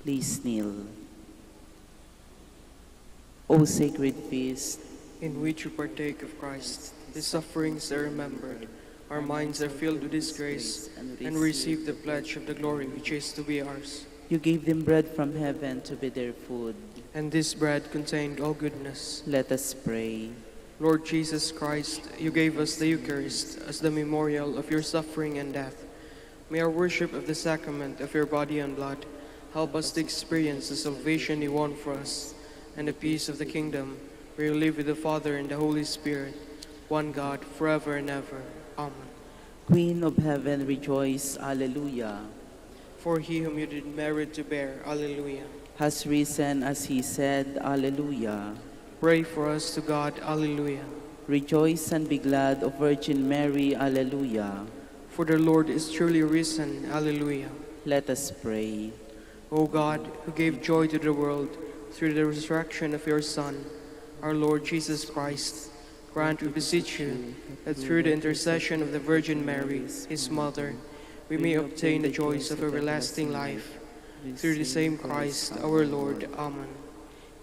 Please kneel. O sacred feast, in which we partake of Christ, His sufferings are remembered, our minds are filled with His grace, and we receive the pledge of the glory which is to be ours. you gave them bread from heaven to be their food. And this bread contained all goodness. Let us pray. Lord Jesus Christ, you gave us the Eucharist as the memorial of your suffering and death. May our worship of the sacrament of your body and blood help us to experience the salvation you won for us and the peace of the kingdom, where you live with the Father and the Holy Spirit, one God, forever and ever. Amen. Queen of heaven, rejoice. Alleluia. For he whom you did merit to bear, Alleluia. Has risen as he said. Alleluia. Pray for us to God, Alleluia. Rejoice and be glad, O Virgin Mary. Alleluia. For the Lord is truly risen, Alleluia. Let us pray. O God, who gave joy to the world through the resurrection of your Son, our Lord Jesus Christ, grant, we beseech you, that through the intercession of the Virgin Mary, his mother, we may obtain the joys of everlasting life. Through the same Christ, our Lord. Amen.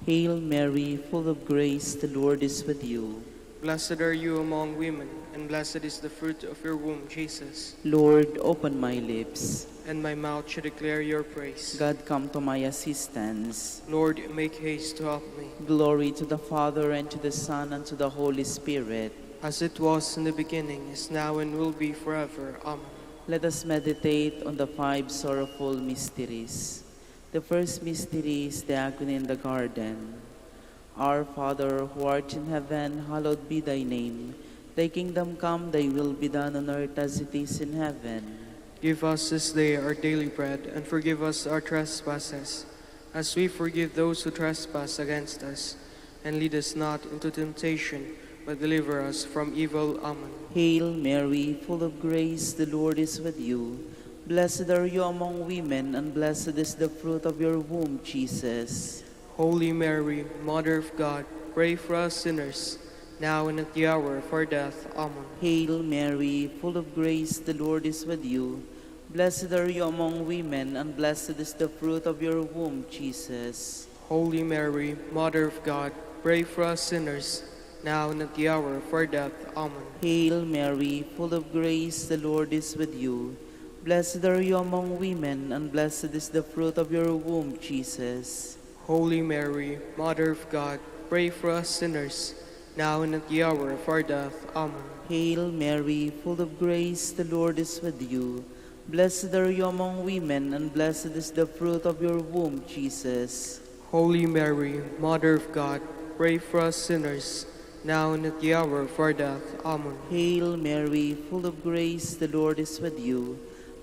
Hail Mary, full of grace, the Lord is with you. Blessed are you among women, and blessed is the fruit of your womb, Jesus. Lord, open my lips. And my mouth shall declare your praise. God, come to my assistance. Lord, make haste to help me. Glory to the Father, and to the Son, and to the Holy Spirit. As it was in the beginning, is now, and will be forever. Amen. Let us meditate on the 5 sorrowful mysteries. The first mystery is the agony in the garden. Our Father, who art in heaven, hallowed be thy name. Thy kingdom come, thy will be done on earth as it is in heaven. Give us this day our daily bread, and forgive us our trespasses, as we forgive those who trespass against us. And lead us not into temptation, but deliver us from evil. Amen. Hail Mary, full of grace, the Lord is with you. Blessed are you among women, and blessed is the fruit of your womb, Jesus. Holy Mary, Mother of God, pray for us sinners, now and at the hour of our death. Amen. Hail Mary, full of grace, the Lord is with you. Blessed are you among women, and blessed is the fruit of your womb, Jesus. Holy Mary, Mother of God, pray for us sinners, now and at the hour of our death. Amen. Hail Mary, full of grace, the Lord is with you. Blessed are you among women, and blessed is the fruit of your womb, Jesus. Holy Mary, Mother of God, pray for us sinners, now and at the hour of our death. Amen. Hail Mary, full of grace, the Lord is with you. Blessed are you among women, and blessed is the fruit of your womb, Jesus. Holy Mary, Mother of God, pray for us sinners, now and at the hour of our death. Amen. Hail Mary, full of grace, the Lord is with you.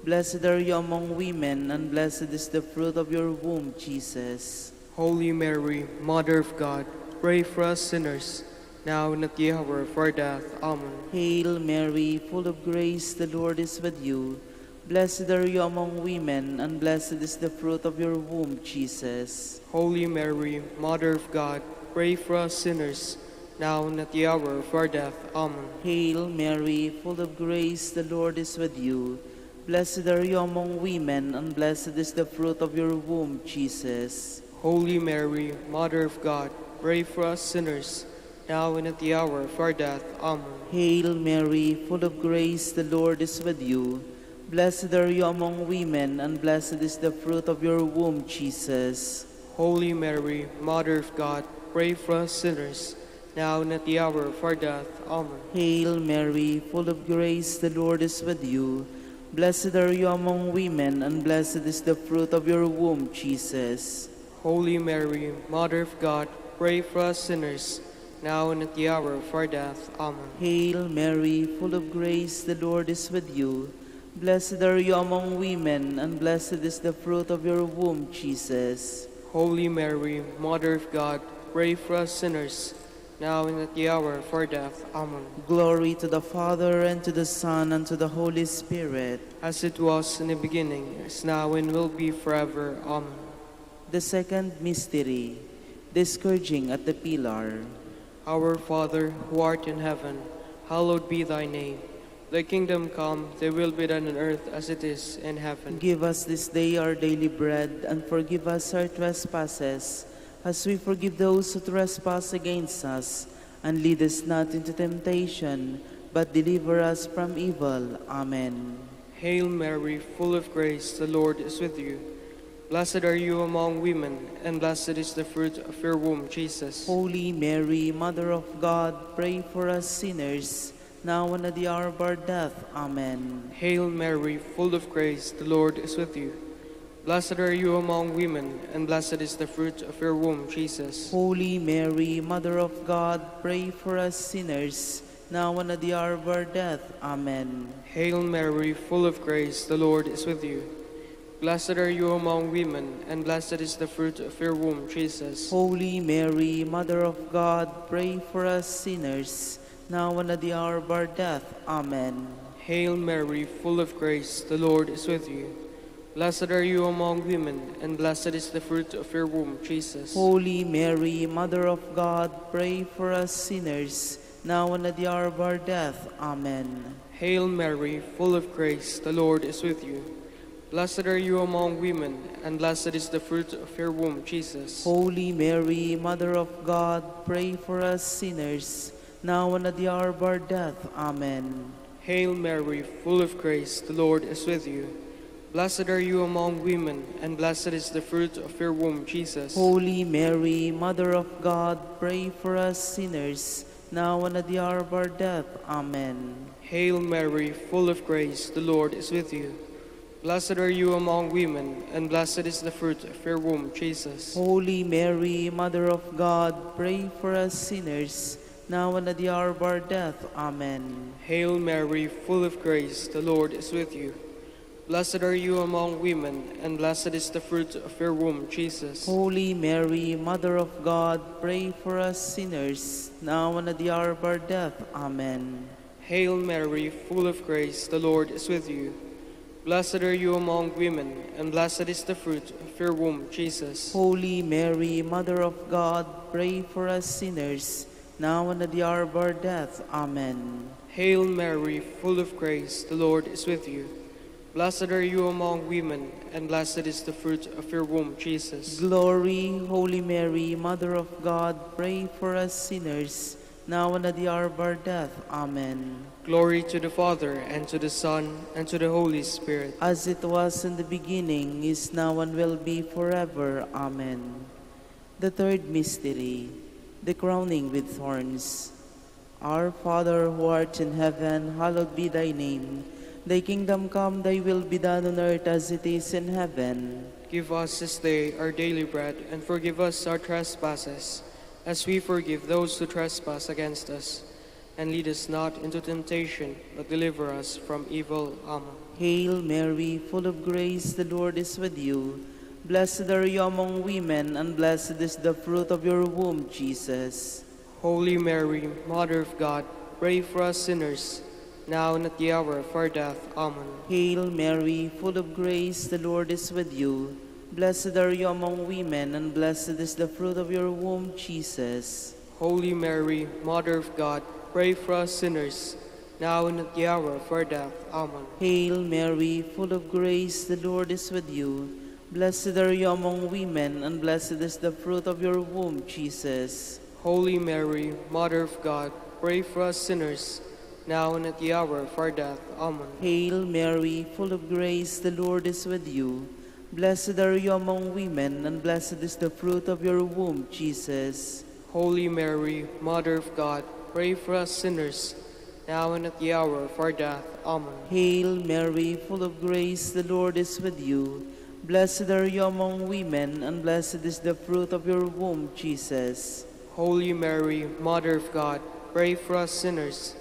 Blessed are you among women, and blessed is the fruit of your womb, Jesus. Holy Mary, Mother of God, pray for us sinners, now and at the hour of our death. Amen. Hail Mary, full of grace, the Lord is with you. Blessed are you among women, and blessed is the fruit of your womb, Jesus. Holy Mary, Mother of God, pray for us sinners, now and at the hour of our death. Amen. Hail Mary, full of grace, the Lord is with you. Blessed are you among women, and blessed is the fruit of your womb, Jesus. Holy Mary, Mother of God, pray for us sinners, now and at the hour of our death. Amen. Hail Mary, full of grace, the Lord is with you. Blessed are you among women, and blessed is the fruit of your womb, Jesus. Holy Mary, Mother of God, pray for us sinners, now and at the hour of our death. Amen. Hail Mary, full of grace, the Lord is with you. Blessed are you among women, and blessed is the fruit of your womb, Jesus. Holy Mary, Mother of God, pray for us sinners, now and at the hour of our death. Amen. Hail Mary, full of grace, the Lord is with you. Blessed are you among women, and blessed is the fruit of your womb, Jesus. Holy Mary, Mother of God, pray for us sinners, now and at the hour of our death. Amen. Glory to the Father, and to the Son, and to the Holy Spirit. As it was in the beginning, is now, and will be forever. Amen. The second mystery, the scourging at the pillar. Our Father, who art in heaven, hallowed be thy name. Thy kingdom come, thy will be done on earth as it is in heaven. Give us this day our daily bread, and forgive us our trespasses, as we forgive those who trespass against us. And lead us not into temptation, but deliver us from evil. Amen. Hail Mary, full of grace, the Lord is with you. Blessed are you among women, and blessed is the fruit of your womb, Jesus. Holy Mary, Mother of God, pray for us sinners, now and at the hour of our death. Amen. Hail Mary, full of grace, the Lord is with you. Blessed are you among women, and blessed is the fruit of your womb, Jesus. Holy Mary, Mother of God, pray for us sinners, now and at the hour of our death. Amen. Hail Mary, full of grace, the Lord is with you. Blessed are you among women, and blessed is the fruit of your womb, Jesus. Holy Mary, Mother of God, pray for us sinners, now and at the hour of our death. Amen. Hail Mary, full of grace, the Lord is with you. Blessed are you among women, and blessed is the fruit of your womb, Jesus. Holy Mary, Mother of God, pray for us sinners, now and at the hour of our death. Amen. Hail Mary, full of grace, the Lord is with you. Blessed are you among women, and blessed is the fruit of your womb, Jesus. Holy Mary, Mother of God, pray for us sinners, now and at the hour of our death. Amen. Hail Mary, full of grace, the Lord is with you. Blessed are you among women, and blessed is the fruit of your womb, Jesus. Holy Mary, Mother of God, pray for us sinners, now and at the hour of our death. Amen. Hail Mary, full of grace, the Lord is with you. Blessed are you among women, and blessed is the fruit of your womb, Jesus. Holy Mary, Mother of God, pray for us sinners, now and at the hour of our death. Amen. Hail Mary, full of grace, the Lord is with you. Blessed are you among women, and blessed is the fruit of your womb, Jesus. Holy Mary, Mother of God, pray for us sinners, now and at the hour of our death. Amen. Hail Mary, full of grace, the Lord is with you. Blessed are you among women, and blessed is the fruit of your womb, Jesus. Holy Mary, Mother of God, pray for us sinners, now and at the hour of our death. Amen. Hail Mary, full of grace, the Lord is with you. Blessed are you among women, and blessed is the fruit of your womb, Jesus. Glory, Holy Mary, Mother of God, pray for us sinners, now and at the hour of our death. Amen. Glory to the Father, and to the Son, and to the Holy Spirit. As it was in the beginning, is now, and will be forever. Amen. The third mystery, the crowning with thorns. Our Father, who art in heaven, hallowed be thy name. Thy kingdom come, thy will be done on earth as it is in heaven. Give us this day our daily bread, and forgive us our trespasses, as we forgive those who trespass against us. And lead us not into temptation, but deliver us from evil. Amen. Hail Mary, full of grace, the Lord is with you. Blessed are you among women, and blessed is the fruit of your womb, Jesus. Holy Mary, Mother of God, pray for us sinners, now and at the hour of our death. Amen. Hail Mary, full of grace, the Lord is with you. Blessed are you among women, and blessed is the fruit of your womb, Jesus. Holy Mary, Mother of God, pray for us sinners, now and at the hour of our death. Amen. Hail Mary, full of grace, the Lord is with you. Blessed are you among women, and blessed is the fruit of your womb, Jesus. Holy Mary, Mother of God, pray for us sinners, now and at the hour of our death. Amen. Hail Mary, full of grace, the Lord is with you. Blessed are you among women, and blessed is the fruit of your womb, Jesus. Holy Mary, Mother of God, pray for us sinners, now and at the hour of our death. Amen. Hail Mary, full of grace, the Lord is with you. Blessed are you among women, and blessed is the fruit of your womb, Jesus. Holy Mary, Mother of God, pray for us sinners,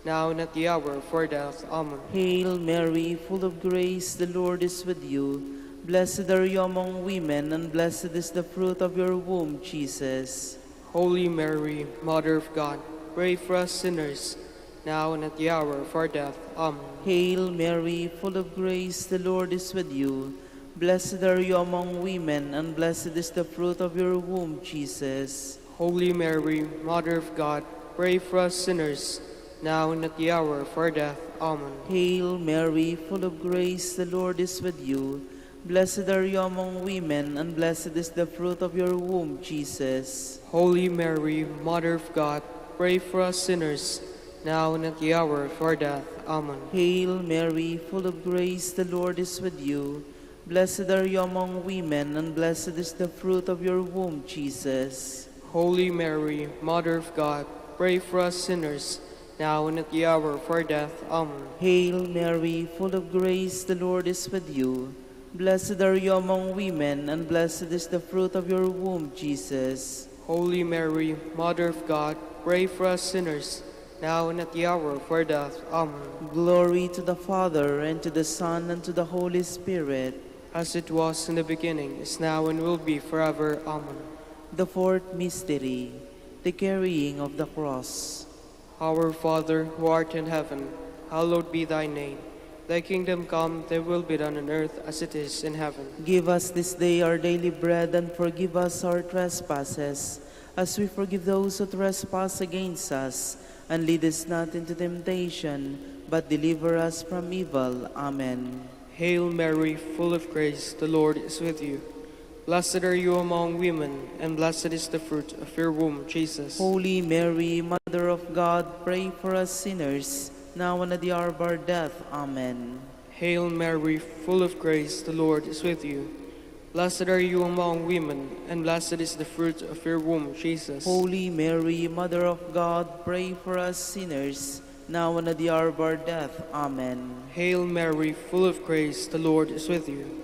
now and at the hour of our death. Amen. Hail Mary, full of grace, the Lord is with you. Blessed are you among women, and blessed is the fruit of your womb, Jesus. Holy Mary, Mother of God, pray for us sinners, now and at the hour of our death. Amen. Hail Mary, full of grace, the Lord is with you. Blessed are you among women, and blessed is the fruit of your womb, Jesus. Holy Mary, Mother of God, pray for us sinners, now and at the hour of our death. Amen. Hail Mary, full of grace, the Lord is with you. Blessed are you among women, and blessed is the fruit of your womb, Jesus. Holy Mary, Mother of God, pray for us sinners, now and at the hour of our death. Amen. Hail Mary, full of grace, the Lord is with you. Blessed are you among women, and blessed is the fruit of your womb, Jesus. Holy Mary, Mother of God, pray for us sinners, now and at the hour of our death. Amen. Hail Mary, full of grace, the Lord is with you. Blessed are you among women, and blessed is the fruit of your womb, Jesus. Holy Mary, Mother of God, pray for us sinners, now and at the hour of our death. Amen. Glory to the Father, and to the Son, and to the Holy Spirit. As it was in the beginning, is now, and will be forever. Amen. The fourth mystery, the carrying of the cross. Our Father, who art in heaven, hallowed be thy name. Thy kingdom come, thy will be done on earth as it is in heaven. Give us this day our daily bread, and forgive us our trespasses, as we forgive those who trespass against us. And lead us not into temptation, but deliver us from evil. Amen. Hail Mary, full of grace, the Lord is with you. Blessed are you among women, and blessed is the fruit of your womb, Jesus. Holy Mary, Mother of God, pray for us sinners, now and at the hour of our death. Amen. Hail Mary, full of grace, the Lord is with you. Blessed are you among women, and blessed is the fruit of your womb, Jesus. Holy Mary, Mother of God, pray for us sinners, now and at the hour of our death. Amen. Hail Mary, full of grace, the Lord is with you.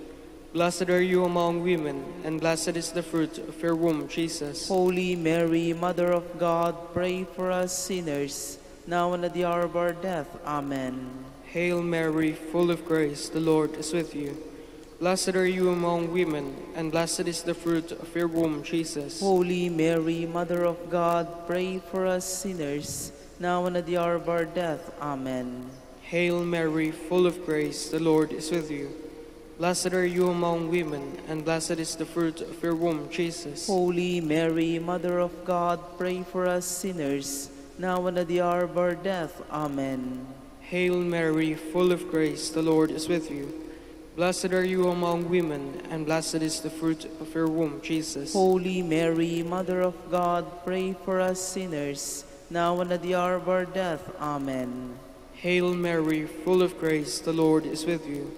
Blessed are you among women, and blessed is the fruit of your womb, Jesus. Holy Mary, Mother of God, pray for us sinners, now and at the hour of our death. Amen. Hail Mary, full of grace, the Lord is with you. Blessed are you among women, and blessed is the fruit of your womb, Jesus. Holy Mary, Mother of God, pray for us sinners, now and at the hour of our death. Amen. Hail Mary, full of grace, the Lord is with you. Blessed are you among women, and blessed is the fruit of your womb, Jesus. Holy Mary, Mother of God, pray for us sinners, now and at the hour of our death. Amen. Hail Mary, full of grace, the Lord is with you. Blessed are you among women, and blessed is the fruit of your womb, Jesus. Holy Mary, Mother of God, pray for us sinners, now and at the hour of our death. Amen. Hail Mary, full of grace, the Lord is with you.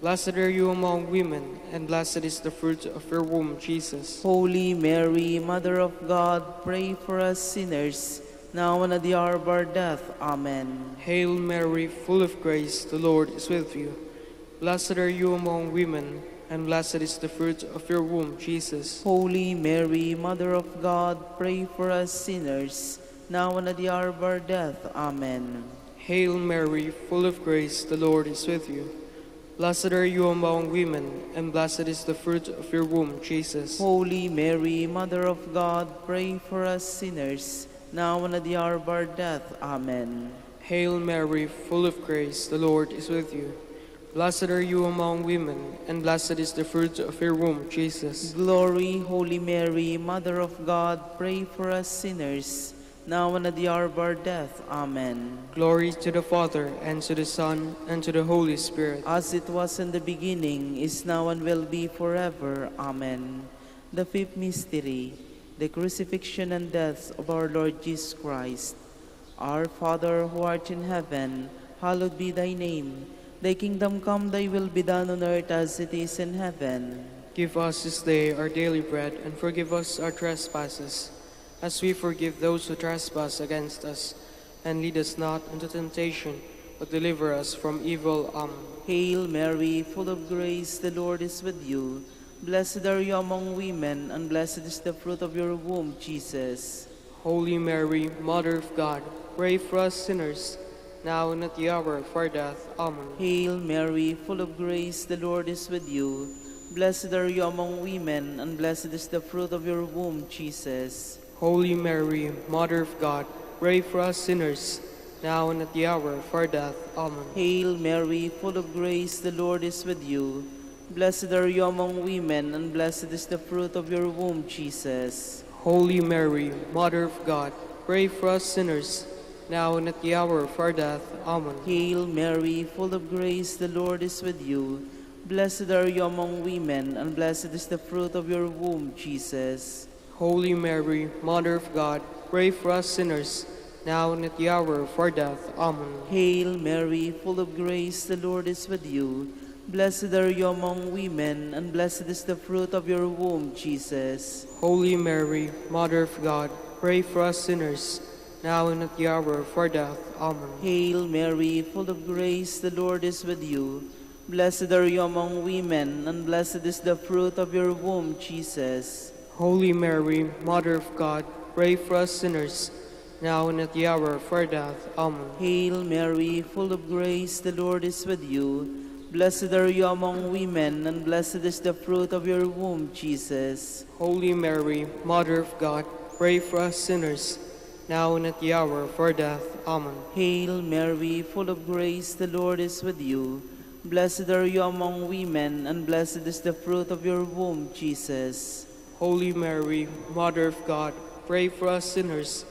Blessed are you among women, and blessed is the fruit of your womb, Jesus. Holy Mary, Mother of God, pray for us sinners, now and at the hour of our death. Amen. Hail Mary, full of grace, the Lord is with you. Blessed are you among women, and blessed is the fruit of your womb, Jesus. Holy Mary, Mother of God, pray for us sinners, now and at the hour of our death. Amen. Hail Mary, full of grace, the Lord is with you. Blessed are you among women, and blessed is the fruit of your womb, Jesus. Holy Mary, Mother of God, pray for us sinners, now and at the hour of our death. Amen. Hail Mary, full of grace, the Lord is with you. Blessed are you among women, and blessed is the fruit of your womb, Jesus. Glory, Holy Mary, Mother of God, pray for us sinners, now and at the hour of our death. Amen. Glory to the Father, and to the Son, and to the Holy Spirit. As it was in the beginning, is now, and will be forever. Amen. The fifth mystery, the crucifixion and death of our Lord Jesus Christ. Our Father, who art in heaven, hallowed be thy name. Thy kingdom come, thy will be done on earth as it is in heaven. Give us this day our daily bread, and forgive us our trespasses, as we forgive those who trespass against us. And lead us not into temptation, but deliver us from evil. Amen. Hail Mary, full of grace, the Lord is with you. Blessed are you among women, and blessed is the fruit of your womb, Jesus. Holy Mary, Mother of God, pray for us sinners, now and at the hour of our death. Amen. Hail Mary, full of grace, the Lord is with you. Blessed are you among women, and blessed is the fruit of your womb, Jesus. Holy Mary, Mother of God, pray for us sinners, now and at the hour of our death. Amen. Hail Mary, full of grace, the Lord is with you. Blessed are you among women, and blessed is the fruit of your womb, Jesus. Holy Mary, Mother of God, pray for us sinners, now and at the hour of our death. Amen. Hail Mary, full of grace, the Lord is with you. Blessed are you among women, and blessed is the fruit of your womb, Jesus. Holy Mary, Mother of God, pray for us sinners, now and at the hour of our death. Amen. Hail Mary, full of grace, the Lord is with you. Blessed are you among women, and blessed is the fruit of your womb, Jesus. Holy Mary, Mother of God, pray for us sinners, now and at the hour of our death. Amen. Hail Mary, full of grace, the Lord is with you. Blessed are you among women, and blessed is the fruit of your womb, Jesus. Holy Mary, Mother of God, pray for us sinners, now and at the hour of our death. Amen. Hail Mary, full of grace, the Lord is with you. Blessed are you among women, and blessed is the fruit of your womb, Jesus. Holy Mary, Mother of God, pray for us sinners, now and at the hour of our death. Amen. Hail Mary, full of grace, the Lord is with you. Blessed are you among women, and blessed is the fruit of your womb, Jesus. Holy Mary, Mother of God, pray for us sinners,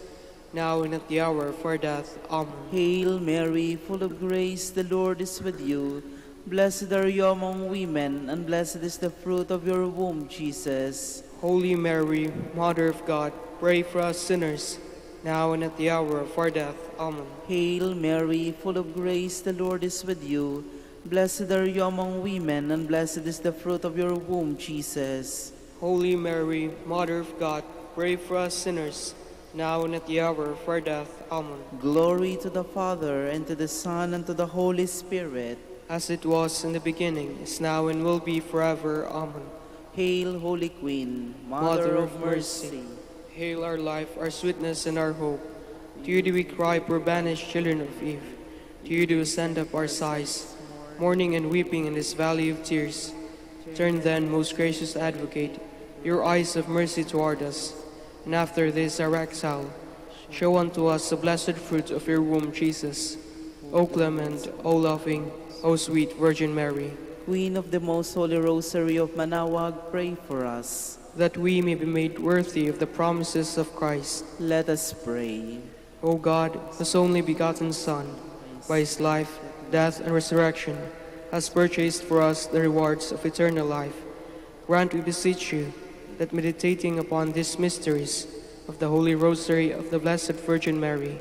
now and at the hour of our death. Amen. Hail Mary, full of grace, the Lord is with you. Blessed are you among women, and blessed is the fruit of your womb, Jesus. Holy Mary, Mother of God, pray for us sinners, now and at the hour of our death. Amen. Hail Mary, full of grace, the Lord is with you. Blessed are you among women, and blessed is the fruit of your womb, Jesus. Holy Mary, Mother of God, pray for us sinners, now and at the hour of our death. Amen. Glory to the Father, and to the Son, and to the Holy Spirit. As it was in the beginning, is now, and will be forever. Amen. Hail, Holy Queen, Mother of mercy. Hail our life, our sweetness, and our hope. To you do we cry, poor banished children of Eve. To you do we send up our sighs, mourning and weeping in this valley of tears. Turn then, most gracious Advocate, your eyes of mercy toward us, and after this our exile, show unto us the blessed fruit of your womb, Jesus. O clement, O loving, O sweet Virgin Mary, Queen of the most holy Rosary of Manaoag, pray for us. that we may be made worthy of the promises of Christ. Let us pray. O God, whose only begotten Son, by his life, death, and resurrection, has purchased for us the rewards of eternal life, grant, we beseech you, that meditating upon these mysteries of the Holy Rosary of the Blessed Virgin Mary,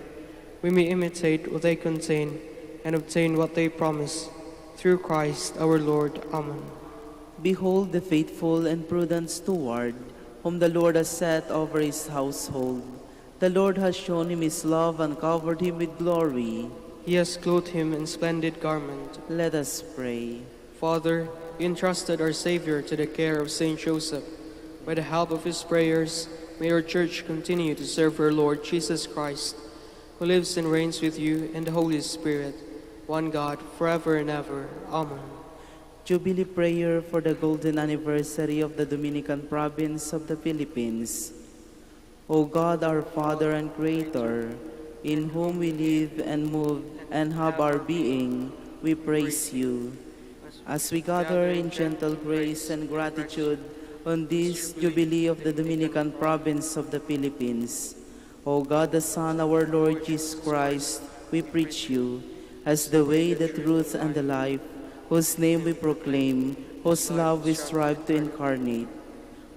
we may imitate what they contain and obtain what they promise. Through Christ our Lord. Amen. Behold the faithful and prudent steward, whom the Lord has set over his household. The Lord has shown him his love and covered him with glory. He has clothed him in splendid garment. Let us pray. Father, you entrusted our Savior to the care of Saint Joseph. By the help of his prayers, may your Church continue to serve her Lord Jesus Christ, who lives and reigns with you in the Holy Spirit, one God, forever and ever. Amen. Jubilee prayer for the golden anniversary of the Dominican province of the Philippines. O God, our Father and Creator, in whom we live and move and have our being, we praise you. As we gather in gentle grace and gratitude on this Jubilee of the Dominican province of the Philippines, O God, the Son, our Lord Jesus Christ, we preach you as the way, the truth, and the life, whose name we proclaim, whose love we strive to incarnate.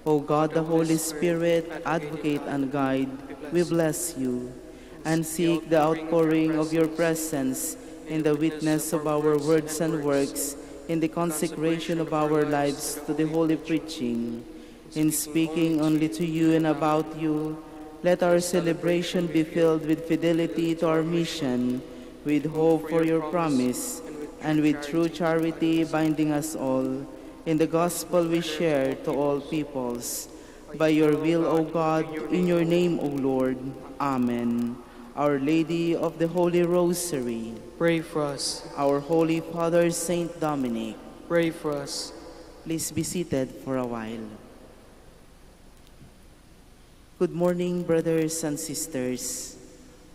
O God, the Holy Spirit, advocate and guide, we bless you and seek the outpouring of your presence in the witness of our words and works, in the consecration of our lives to the holy preaching. In speaking only to you and about you, let our celebration be filled with fidelity to our mission, with hope for your promise, and with true charity binding us all in the gospel we share to all peoples. By your will, O God, in your name, O Lord. Amen. Our Lady of the Holy Rosary, Pray for us. our Holy Father, Saint Dominic, Pray for us. please be seated for a while. Good morning, brothers and sisters.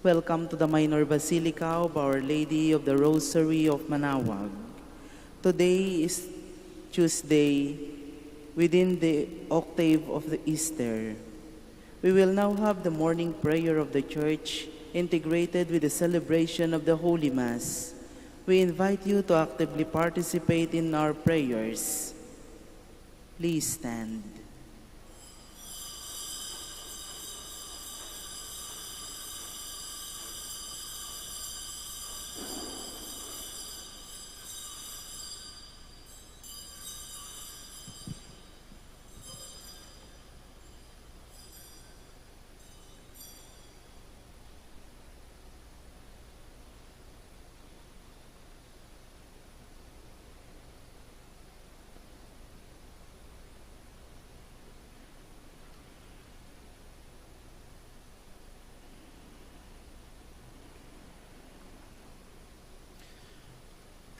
Welcome to the Minor Basilica of Our Lady of the Rosary of Manaoag. Today is Tuesday within the octave of the Easter. We will now have the morning prayer of the Church integrated with the celebration of the Holy Mass. We invite you to actively participate in our prayers. Please stand.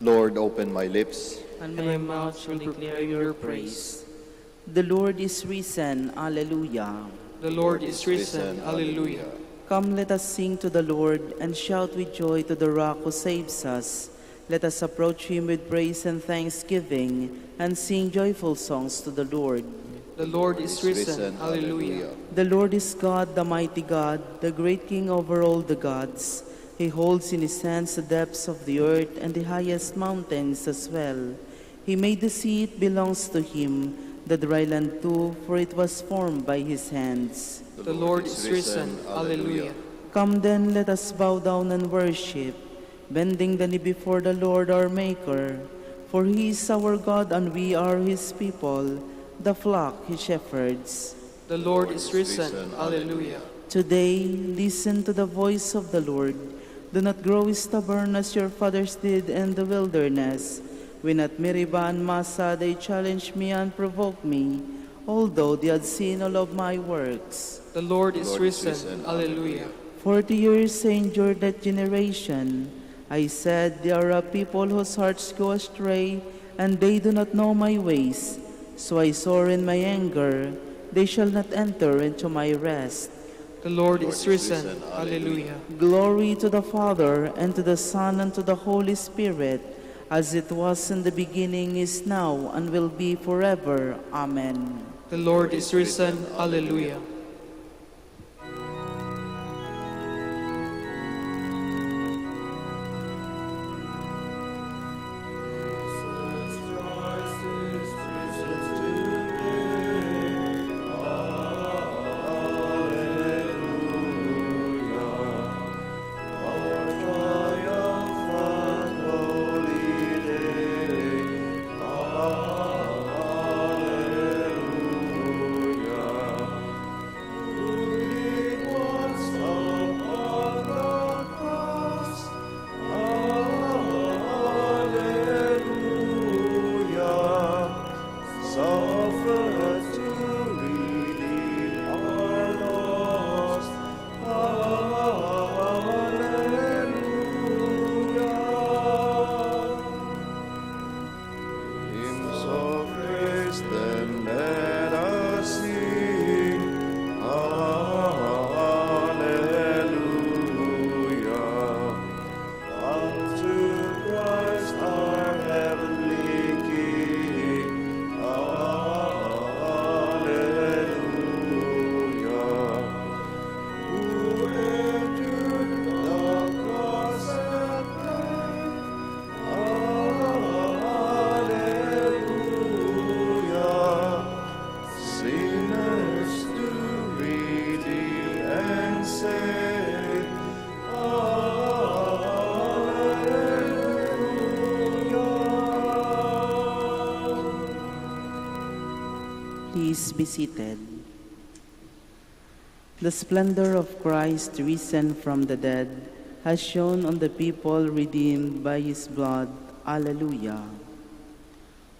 Lord, open my lips. And my mouth shall declare your praise. The Lord is risen, Alleluia. The Lord is risen, Alleluia. Come, let us sing to the Lord and shout with joy to the Rock who saves us. Let us approach him with praise and thanksgiving and sing joyful songs to the Lord. The Lord is risen, Alleluia. The Lord is God, the mighty God, the great King over all the gods. He holds in his hands the depths of the earth and the highest mountains as well. He made the sea, it belongs to him, the dry land too, for it was formed by his hands. The Lord is risen, Alleluia. Come then, let us bow down and worship, bending the knee before the Lord our Maker. For he is our God and we are his people, the flock he shepherds. The Lord is risen, Alleluia. Today, listen to the voice of the Lord. Do not grow stubborn as your fathers did in the wilderness. When at Meribah and Massa they challenged me and provoked me, although they had seen all of my works. The Lord is risen, Alleluia. 40 years I endured that generation. I said, they are a people whose hearts go astray, and they do not know my ways. So I swore in my anger, they shall not enter into my rest. The Lord is risen, Alleluia. Glory to the Father, and to the Son, and to the Holy Spirit, as it was in the beginning, is now, and will be forever. Amen. The Lord is risen, Alleluia. Please be seated. The splendor of Christ risen from the dead has shone on the people redeemed by his blood. Alleluia.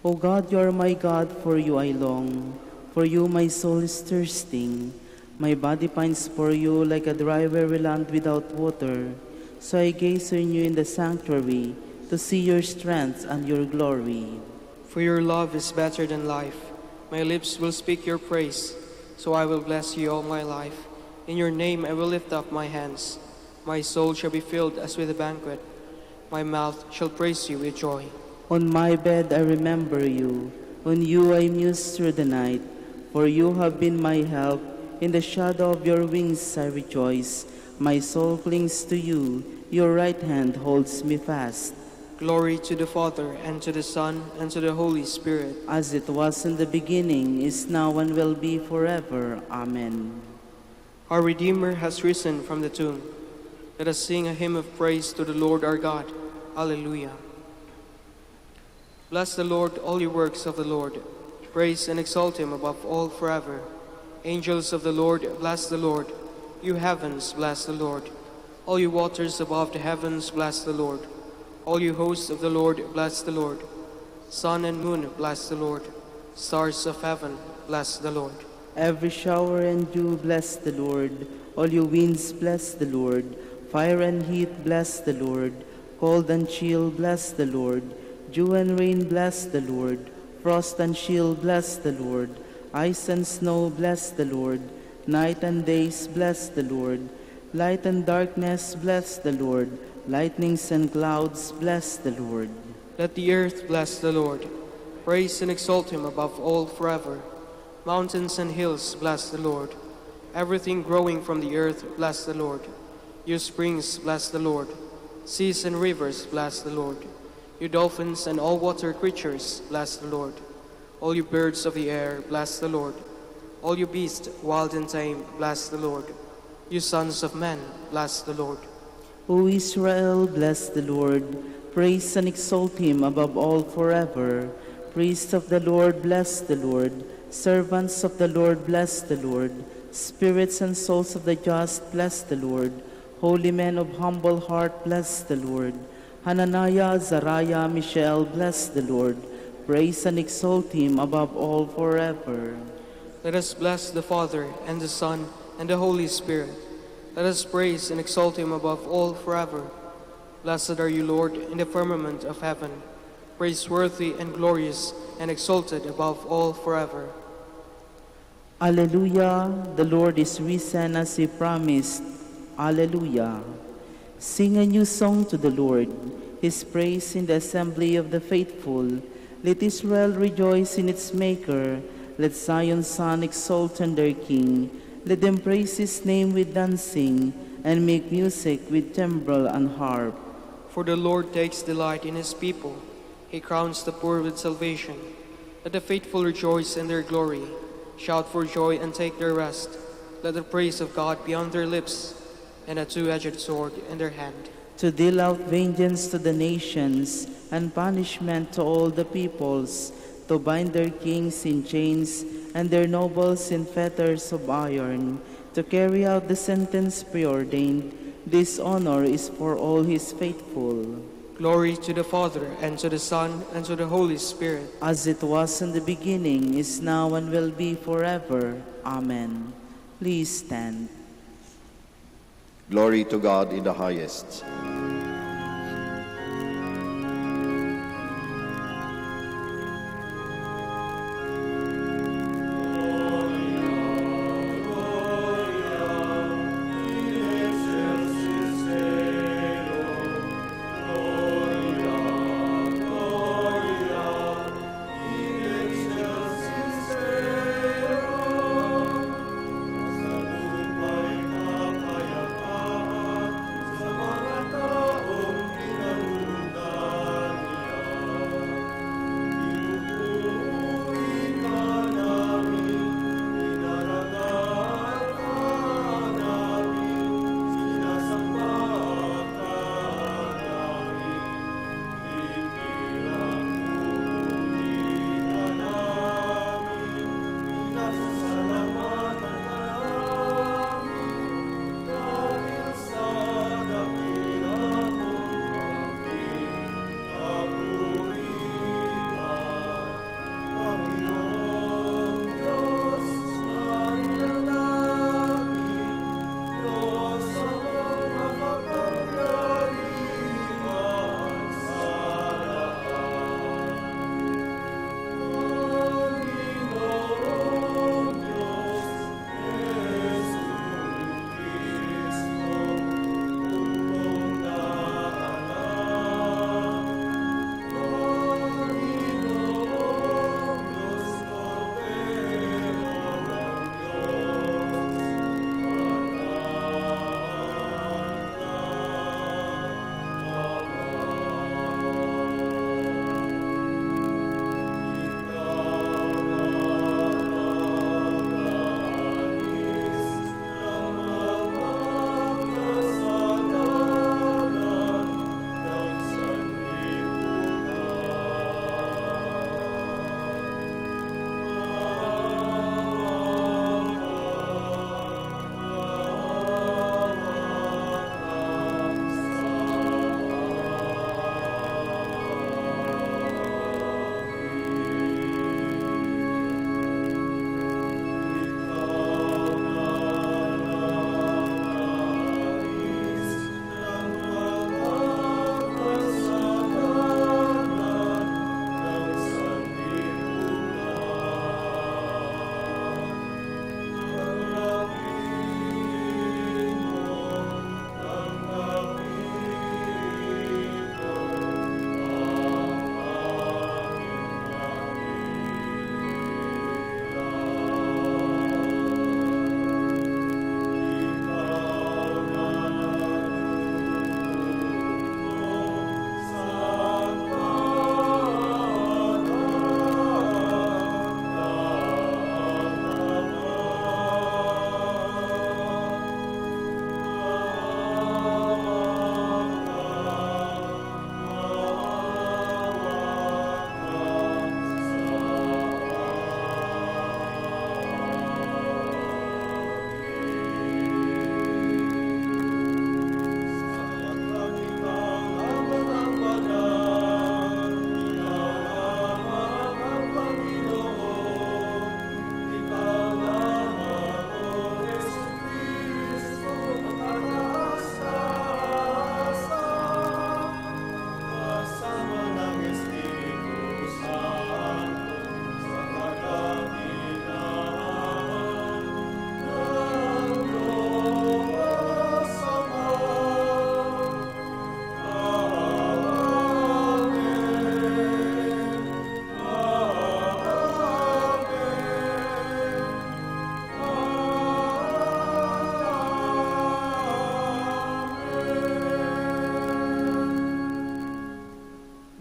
O God, you are my God, for you I long. For you my soul is thirsting. My body pines for you like a dry weary land without water. So I gaze on you in the sanctuary to see your strength and your glory. For your love is better than life. My lips will speak your praise, so I will bless you all my life. In your name I will lift up my hands. My soul shall be filled as with a banquet. My mouth shall praise you with joy. On my bed I remember you. On you I muse through the night. For you have been my help. In the shadow of your wings I rejoice. My soul clings to you, your right hand holds me fast. Glory to the Father, and to the Son, and to the Holy Spirit. As it was in the beginning, is now, and will be forever. Amen. Our Redeemer has risen from the tomb. Let us sing a hymn of praise to the Lord our God. Alleluia. Bless the Lord, all you works of the Lord. Praise and exalt him above all forever. Angels of the Lord, bless the Lord. You heavens, bless the Lord. All you waters above the heavens, bless the Lord. All you hosts of the Lord, bless the Lord. Sun and moon, bless the Lord. Stars of heaven, bless the Lord. Every shower and dew, bless the Lord. All you winds, bless the Lord. Fire and heat, bless the Lord. Cold and chill, bless the Lord. Dew and rain, bless the Lord. Frost and chill, bless the Lord. Ice and snow, bless the Lord. Night and days, bless the Lord. Light and darkness, bless the Lord. Lightnings and clouds, bless the Lord. Let the earth bless the Lord. Praise and exalt him above all forever. Mountains and hills, bless the Lord. Everything growing from the earth, bless the Lord. You springs, bless the Lord. Seas and rivers, bless the Lord. You dolphins and all water creatures, bless the Lord. All you birds of the air, bless the Lord. All you beasts, wild and tame, bless the Lord. You sons of men, bless the Lord. O Israel, bless the Lord. Praise and exalt him above all forever. Priests of the Lord, bless the Lord. Servants of the Lord, bless the Lord. Spirits and souls of the just, bless the Lord. Holy men of humble heart, bless the Lord. Hananiah, Azariah, Mishael, bless the Lord. Praise and exalt him above all forever. Let us bless the Father, and the Son, and the Holy Spirit. Let us praise and exalt him above all forever. Blessed are you, Lord, in the firmament of heaven, praiseworthy and glorious and exalted above all forever. Alleluia, the Lord is risen as he promised. Alleluia. Sing a new song to the Lord, his praise in the assembly of the faithful. Let Israel rejoice in its Maker. Let Zion's son exult in their King. Let them praise his name with dancing, and make music with timbrel and harp. For the Lord takes delight in his people. He crowns the poor with salvation. Let the faithful rejoice in their glory. Shout for joy and take their rest. Let the praise of God be on their lips, and a two-edged sword in their hand. To deal out vengeance to the nations, and punishment to all the peoples, to bind their kings in chains, and their nobles in fetters of iron, to carry out the sentence preordained. This honor is for all his faithful. Glory to the Father, and to the Son, and to the Holy Spirit. As it was in the beginning, is now, and will be forever. Amen. Please stand. Glory to God in the highest. Samantha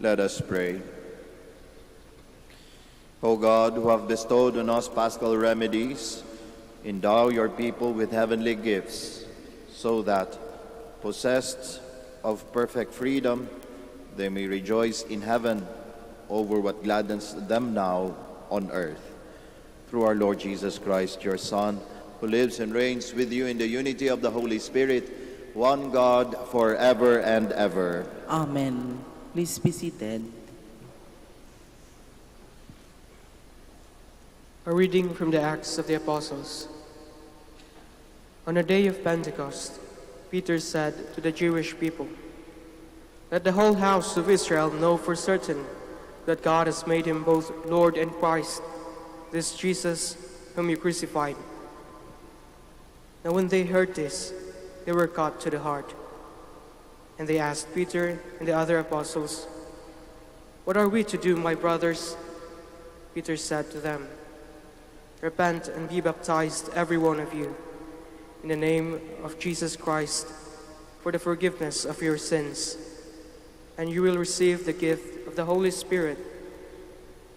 Let us pray. O God, who have bestowed on us paschal remedies, endow your people with heavenly gifts, so that, possessed of perfect freedom, they may rejoice in heaven over what gladdens them now on earth. Through our Lord Jesus Christ, your Son, who lives and reigns with you in the unity of the Holy Spirit, one God, forever and ever. Amen. Please be seated. A reading from the Acts of the Apostles. On the day of Pentecost, Peter said to the Jewish people, "Let the whole house of Israel know for certain that God has made him both Lord and Christ, this Jesus whom you crucified." Now when they heard this, they were cut to the heart. And they asked Peter and the other apostles, "What are we to do, my brothers?" Peter said to them, "Repent and be baptized, every one of you, in the name of Jesus Christ, for the forgiveness of your sins, and you will receive the gift of the Holy Spirit,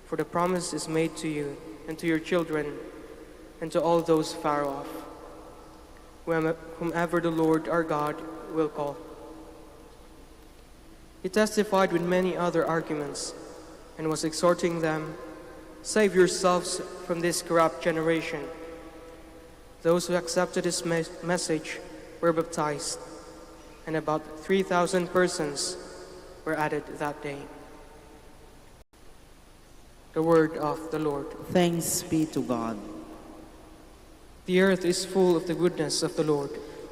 for the promise is made to you and to your children and to all those far off, whomever the Lord our God will call." He testified with many other arguments and was exhorting them, "Save yourselves from this corrupt generation." Those who accepted his message were baptized, and about 3,000 persons were added that day. The word of the Lord. Thanks be to God. The earth is full of the goodness of the Lord.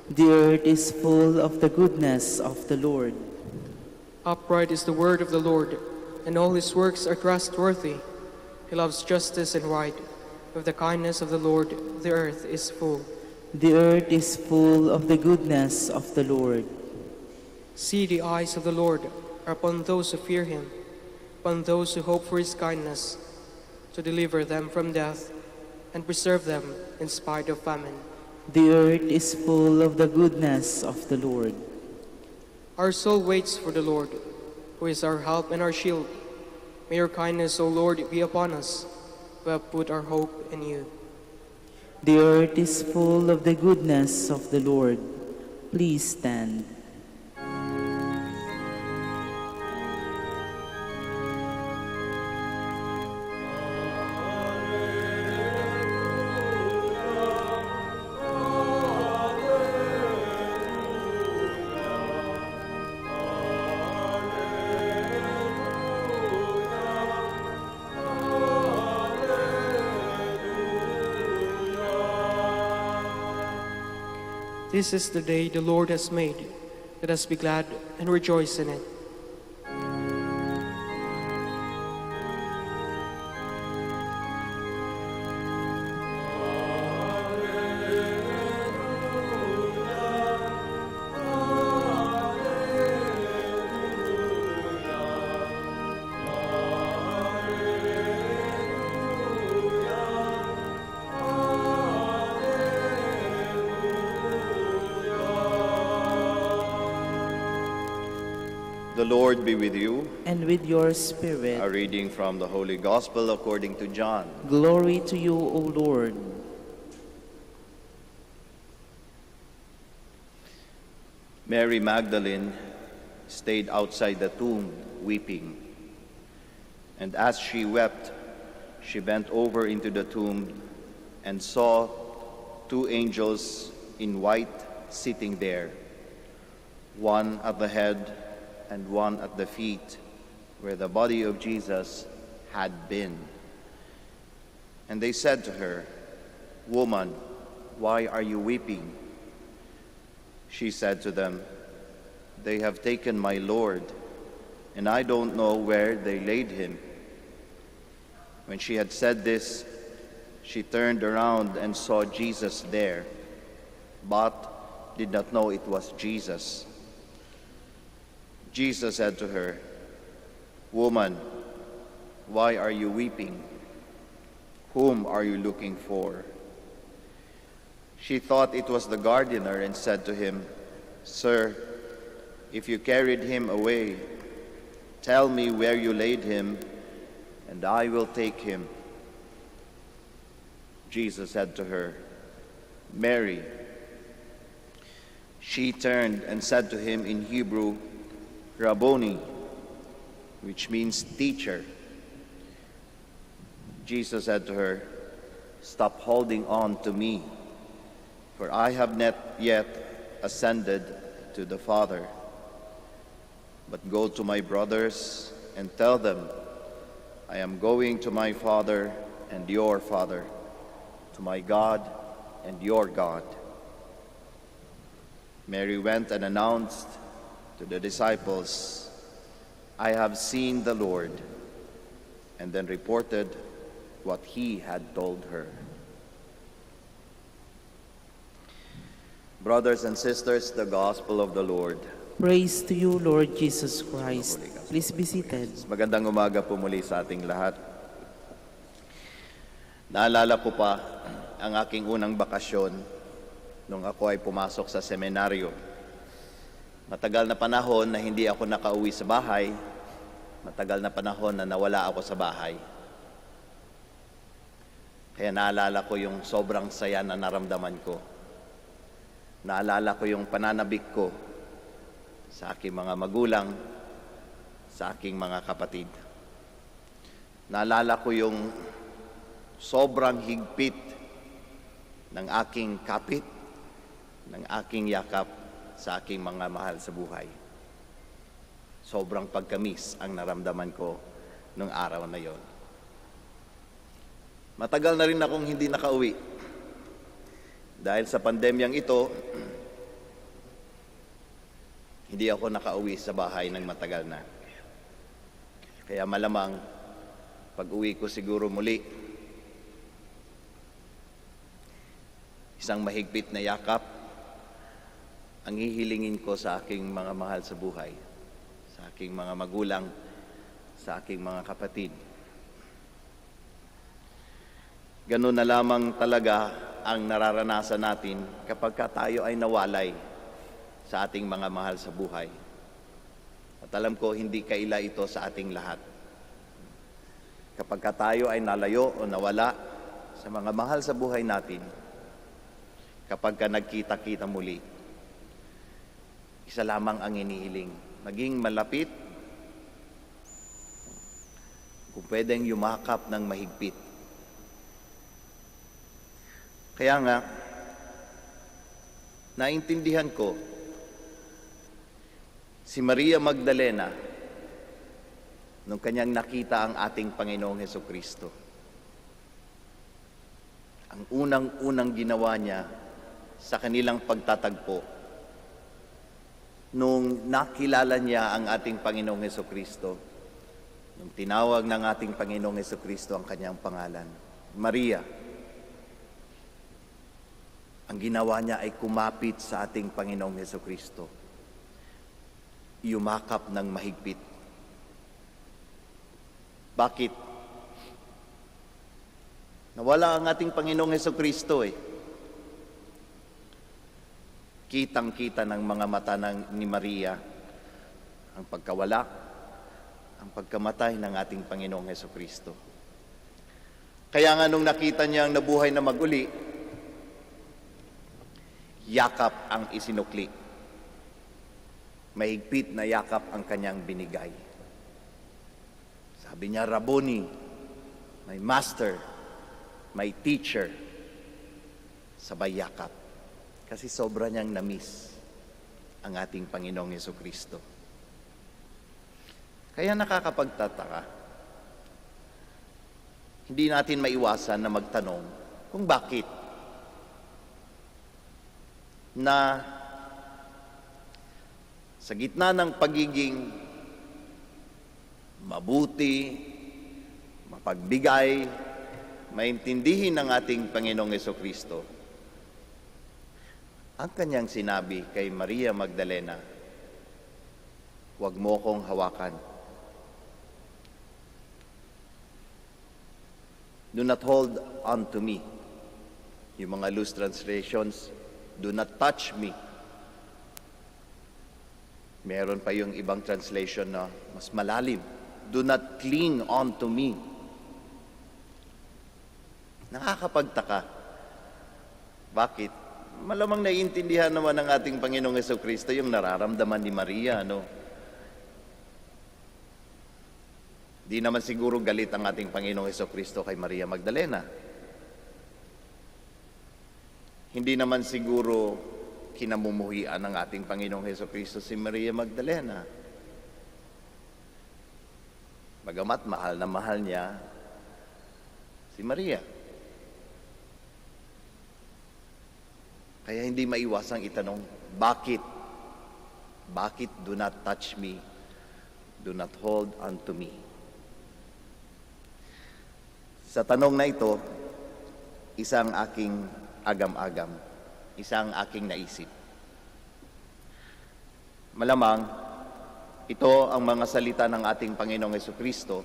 The earth is full of the goodness of the Lord. Upright is the word of the Lord, and all his works are trustworthy. He loves justice and right. With the kindness of the Lord, the earth is full. The earth is full of the goodness of the Lord. See, the eyes of the Lord are upon those who fear him, upon those who hope for his kindness, to deliver them from death and preserve them in spite of famine. The earth is full of the goodness of the Lord. Our soul waits for the Lord, who is our help and our shield. May your kindness, O Lord, be upon us, who have put our hope in you. The earth is full of the goodness of the Lord. Please stand. This is the day the Lord has made. Let us be glad and rejoice in it. The Lord be with you. And with your A spirit. reading from the Holy Gospel according to John. Glory to you, O Lord. Mary Magdalene stayed outside the tomb weeping. And as she wept, she bent over into the tomb and saw two angels in white sitting there, one at the head and one at the feet, where the body of Jesus had been. And they said to her, "Woman, why are you weeping?" She said to them, "They have taken my Lord, and I don't know where they laid him." When she had said this, she turned around and saw Jesus there, but did not know it was Jesus. Jesus said to her, "Woman, why are you weeping? Whom are you looking for?" She thought it was the gardener and said to him, "Sir, if you carried him away, Tell me where you laid him, and I will take him." Jesus said to her, "Mary." She turned and said to him in Hebrew, "Rabboni," which means teacher. Jesus said to her, "Stop holding on to me, for I have not yet ascended to the Father. But go to my brothers and tell them, I am going to my Father and your Father, to my God and your God." Mary went and announced to the disciples, "I have seen the Lord," and then reported what he had told her. Brothers and sisters, the gospel of the Lord. Praise to you, Lord Jesus Christ. Please be seated. Magandang umaga po muli sa ating lahat. Naalala ko pa ang aking unang bakasyon nung ako ay pumasok sa seminaryo. Matagal na panahon na hindi ako nakauwi sa bahay. Matagal na panahon na nawala ako sa bahay. Kaya naalala ko yung sobrang saya na naramdaman ko. Naalala ko yung pananabik ko sa aking mga magulang, sa aking mga kapatid. Naalala ko yung sobrang higpit ng aking kapit, ng aking yakap sa aking mga mahal sa buhay. Sobrang pagkamis ang naramdaman ko nung araw na yon. Matagal na rin akong hindi nakauwi. Dahil sa pandemyang ito, hindi ako nakauwi sa bahay ng matagal na. Kaya malamang, pag-uwi ko siguro muli, isang mahigpit na yakap ang hihilingin ko sa aking mga mahal sa buhay, sa aking mga magulang, sa aking mga kapatid. Ganun na lamang talaga ang nararanasan natin kapag tayo ay nawalay sa ating mga mahal sa buhay. At alam ko, hindi kaila ito sa ating lahat. Kapag tayo ay nalayo o nawala sa mga mahal sa buhay natin, kapag nagkita-kita muli, isa lamang ang inihiling, maging malapit, kung pwedeng yumakap ng mahigpit. Kaya nga, naintindihan ko, si Maria Magdalena, nung kanyang nakita ang ating Panginoong Hesukristo, ang unang-unang ginawa niya sa kanilang pagtatagpo, nung nakilala niya ang ating Panginoong Hesukristo, nung tinawag ng ating Panginoong Hesukristo ang kanyang pangalan, Maria, ang ginawa niya ay kumapit sa ating Panginoong Hesukristo, yumakap ng mahigpit. Bakit? Nawala ang ating Panginoong Hesukristo eh. Kitang-kita ng mga mata ni Maria ang pagkawala, ang pagkamatay ng ating Panginoong Hesukristo. Kaya nga nung nakita niya ang nabuhay na maguli, yakap ang isinukli. Mahigpit na yakap ang kanyang binigay. Sabi niya, Rabboni, my master, my teacher, sabay yakap. Kasi sobra niyang na-miss ang ating Panginoong Hesukristo. Kaya nakakapagtataka. Hindi natin maiwasan na magtanong kung bakit na sa gitna ng pagiging mabuti, mapagbigay, maintindihin ng ating Panginoong Hesukristo, ang kanyang sinabi kay Maria Magdalena, "Huwag mo kong hawakan. Do not hold on to me." Yung mga loose translations, "Do not touch me." Meron pa yung ibang translation na mas malalim. Do not cling on to me. Nakakapagtaka. Bakit? Malamang naiintindihan naman ng ating Panginoong Jesucristo yung nararamdaman ni Maria, no? Di naman siguro galit ang ating Panginoong Jesucristo kay Maria Magdalena. Hindi naman siguro kinamumuhian ng ating Panginoong Jesucristo si Maria Magdalena. Bagamat mahal na mahal niya si Maria. Kaya hindi maiwasang itanong, bakit? Bakit do not touch me? Do not hold on to me? Sa tanong na ito, isang aking agam-agam, isang aking naisip. Malamang, ito ang mga salita ng ating Panginoong Jesucristo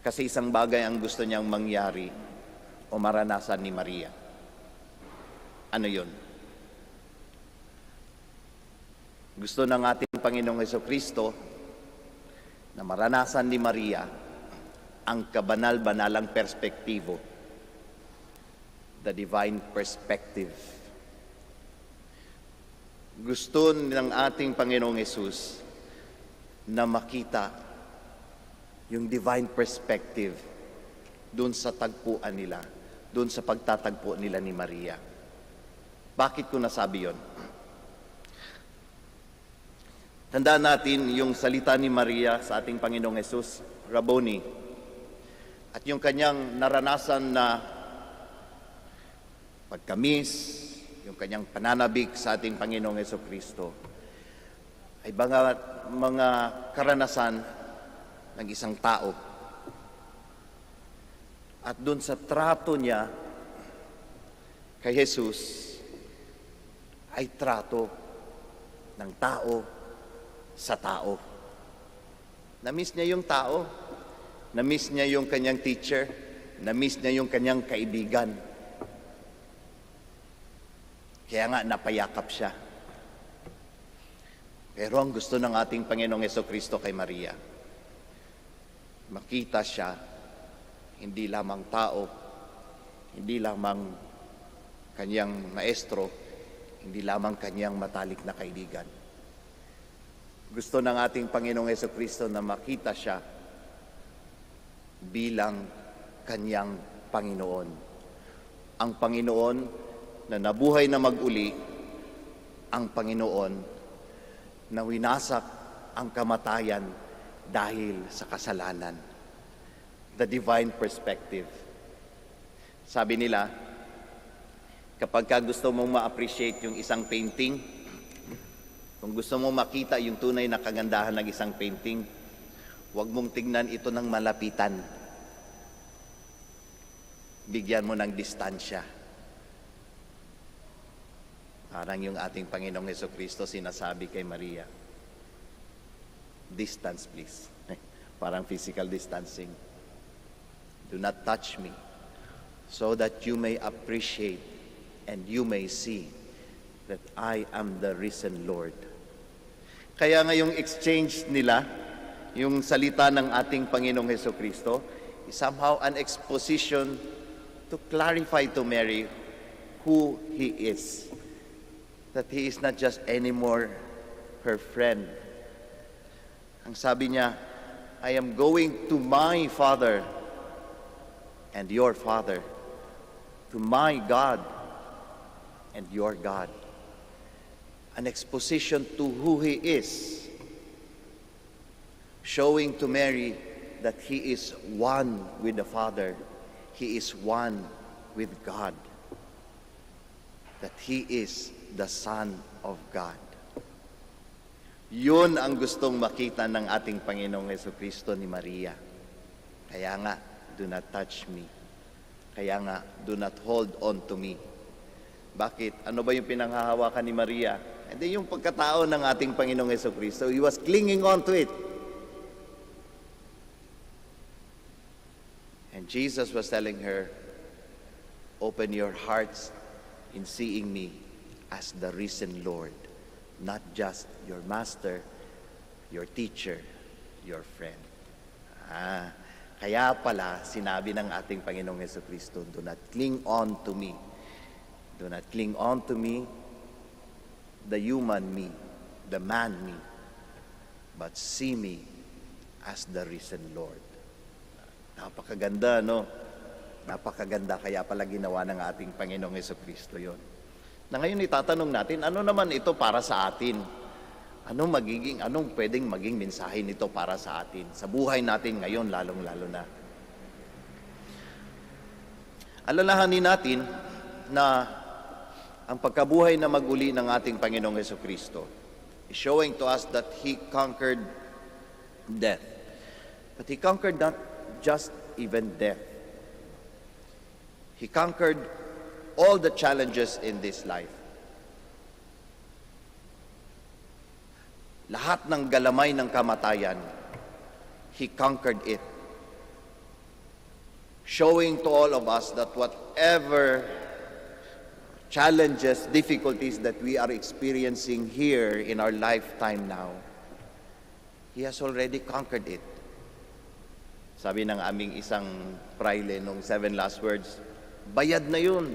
kasi isang bagay ang gusto niyang mangyari o maranasan ni Maria. Ano yun? Gusto ng ating Panginoong Jesucristo na maranasan ni Maria ang kabanal-banalang perspektibo, the divine perspective. Gusto ng ating Panginoong Yesus na makita yung divine perspective doon sa tagpuan nila, doon sa pagtatagpo nila ni Maria. Bakit ko nasabi yon? Tandaan natin yung salita ni Maria sa ating Panginoong Yesus, Rabboni, at yung kanyang naranasan na pagkamis, yung kanyang pananabik sa ating Panginoong Jesucristo, ay mga karanasan ng isang tao. At doon sa trato niya kay Jesus, ay trato ng tao sa tao. Na-miss niya yung tao. Na-miss niya yung kanyang teacher. Na-miss niya yung kanyang kaibigan. Kaya nga napayakap siya. Pero ang gusto ng ating Panginoong Jesucristo kay Maria, makita siya, hindi lamang tao, hindi lamang kanyang maestro, hindi lamang kanyang matalik na kaibigan. Gusto ng ating Panginoong Jesucristo na makita siya bilang kanyang Panginoon. Ang Panginoon na nabuhay na mag-uli, ang Panginoon na winasak ang kamatayan dahil sa kasalanan. The divine perspective. Sabi nila, kapag gusto mong ma-appreciate yung isang painting, kung gusto mong makita yung tunay na kagandahan ng isang painting, huwag mong tingnan ito ng malapitan. Bigyan mo ng distansya. Parang yung ating Panginoong Jesucristo sinasabi kay Maria, distance please. Parang physical distancing. Do not touch me so that you may appreciate and you may see that I am the risen Lord. Kaya ngayong exchange nila, yung salita ng ating Panginoong Jesucristo, is somehow an exposition to clarify to Mary who He is. That He is not just anymore her friend. Ang sabi niya, I am going to my Father and your Father, to my God and your God. An exposition to who He is, showing to Mary that He is one with the Father, He is one with God, that He is the Son of God. Yun ang gustong makita ng ating Panginoong Jesucristo ni Maria. Kaya nga, do not touch me. Kaya nga, do not hold on to me. Bakit? Ano ba yung pinanghahawakan ni Maria? Hindi yung pagkatao ng ating Panginoong Jesucristo. He was clinging on to it. And Jesus was telling her, open your hearts in seeing me as the risen Lord, not just your master, your teacher, your friend. Kaya pala, sinabi ng ating Panginoong Jesucristo, do not cling on to me. Do not cling on to me, the human me, the man me, but see me as the risen Lord. Napakaganda, no? Napakaganda, kaya pala ginawa ng ating Panginoong Jesucristo yon. Na ngayon itatanong natin, ano naman ito para sa atin? Anong pwedeng maging mensahe nito para sa atin? Sa buhay natin ngayon, lalong-lalo na. Alalahanin natin na ang pagkabuhay na maguli ng ating Panginoong Jesucristo is showing to us that He conquered death. But He conquered not just even death. He conquered all the challenges in this life. Lahat ng galamay ng kamatayan, He conquered it. Showing to all of us that whatever challenges, difficulties that we are experiencing here in our lifetime now, He has already conquered it. Sabi ng aming isang praile nung 7 last words, bayad na yun.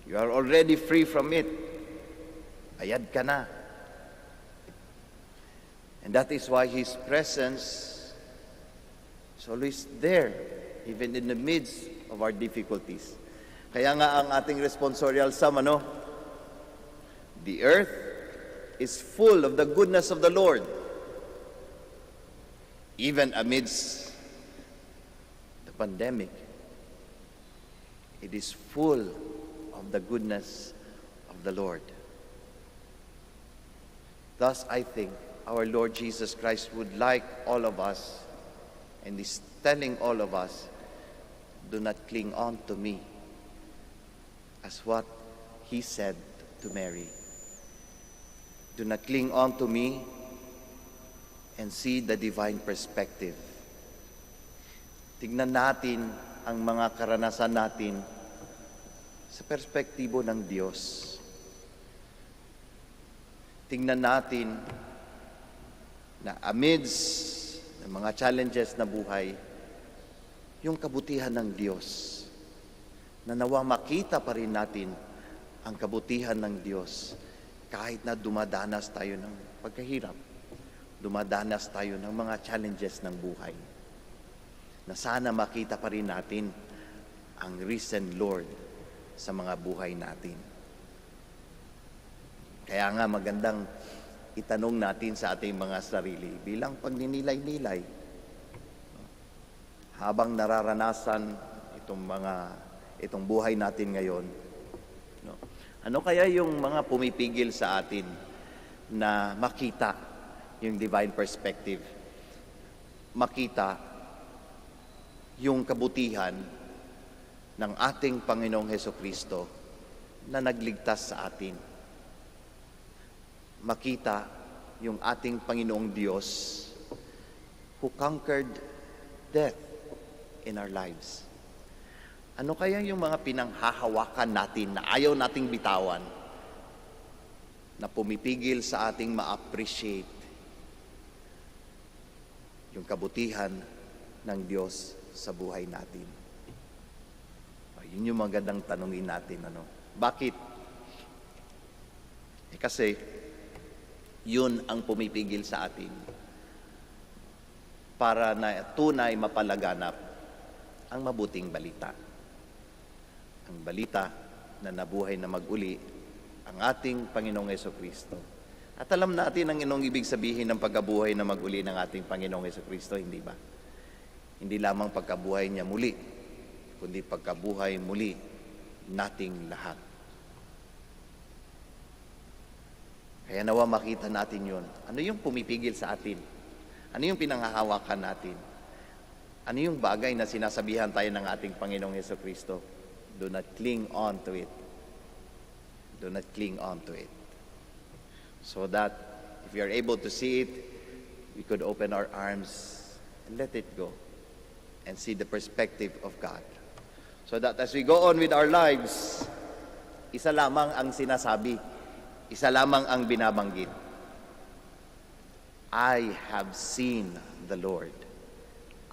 You are already free from it. Bayad ka na. And that is why His presence is always there, even in the midst of our difficulties. Kaya nga ang ating responsorial psalm, the earth is full of the goodness of the Lord, even amidst the pandemic. It is full of the goodness of the Lord. Thus, I think our Lord Jesus Christ would like all of us, and is telling all of us, do not cling on to me, as what He said to Mary. Do not cling on to me and see the divine perspective. Tignan natin ang mga karanasan natin sa perspektibo ng Diyos. Tingnan natin na amidst ng mga challenges na buhay, yung kabutihan ng Diyos, na nawa makita pa rin natin ang kabutihan ng Diyos kahit na dumadanas tayo ng pagkahirap, dumadanas tayo ng mga challenges ng buhay, na sana makita pa rin natin ang risen Lord sa mga buhay natin. Kaya nga magandang itanong natin sa ating mga sarili bilang pagninilay-nilay. Habang nararanasan itong buhay natin ngayon, ano kaya yung mga pumipigil sa atin na makita yung divine perspective, makita yung kabutihan ng ating Panginoong Hesukristo na nagligtas sa atin. Makita yung ating Panginoong Diyos who conquered death in our lives. Ano kaya yung mga pinanghahawakan natin na ayaw nating bitawan, na pumipigil sa ating ma-appreciate yung kabutihan ng Diyos sa buhay natin? Yun yung magandang tanungin natin. Bakit? Kasi yun ang pumipigil sa atin para na tunay mapalaganap ang mabuting balita. Ang balita na nabuhay na mag-uli ang ating Panginoong Jesucristo. At alam natin ang inong ibig sabihin ng pagkabuhay na mag-uli ng ating Panginoong Jesucristo, hindi ba? Hindi lamang pagkabuhay niya muli, kundi pagkabuhay muli nating lahat. Kaya nawa makita natin yun. Ano yung pumipigil sa atin? Ano yung pinanghahawakan natin? Ano yung bagay na sinasabihan tayo ng ating Panginoong Jesucristo? Do not cling on to it. Do not cling on to it. So that if we are able to see it, we could open our arms and let it go and see the perspective of God. So that as we go on with our lives, isa lamang ang sinasabi Isa lamang ang binabanggit. I have seen the Lord.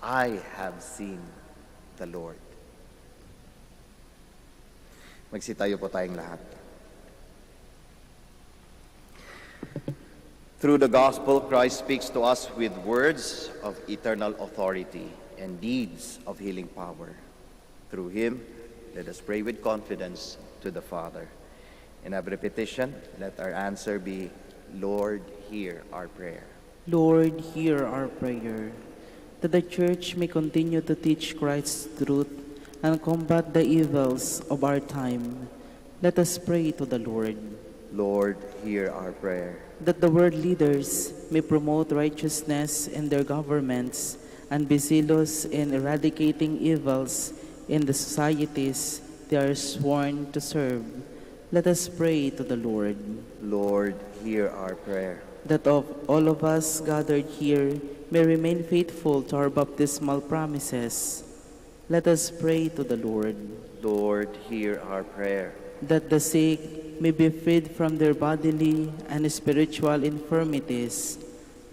I have seen the Lord. Magsitayo po tayong lahat. Through the gospel, Christ speaks to us with words of eternal authority and deeds of healing power. Through him, let us pray with confidence to the Father. In every petition, let our answer be, Lord, hear our prayer. Lord, hear our prayer. That the Church may continue to teach Christ's truth and combat the evils of our time, let us pray to the Lord. Lord, hear our prayer. That the world leaders may promote righteousness in their governments and be zealous in eradicating evils in the societies they are sworn to serve, let us pray to the Lord. Lord, hear our prayer. That of all of us gathered here may remain faithful to our baptismal promises, let us pray to the Lord. Lord, hear our prayer. That the sick may be freed from their bodily and spiritual infirmities,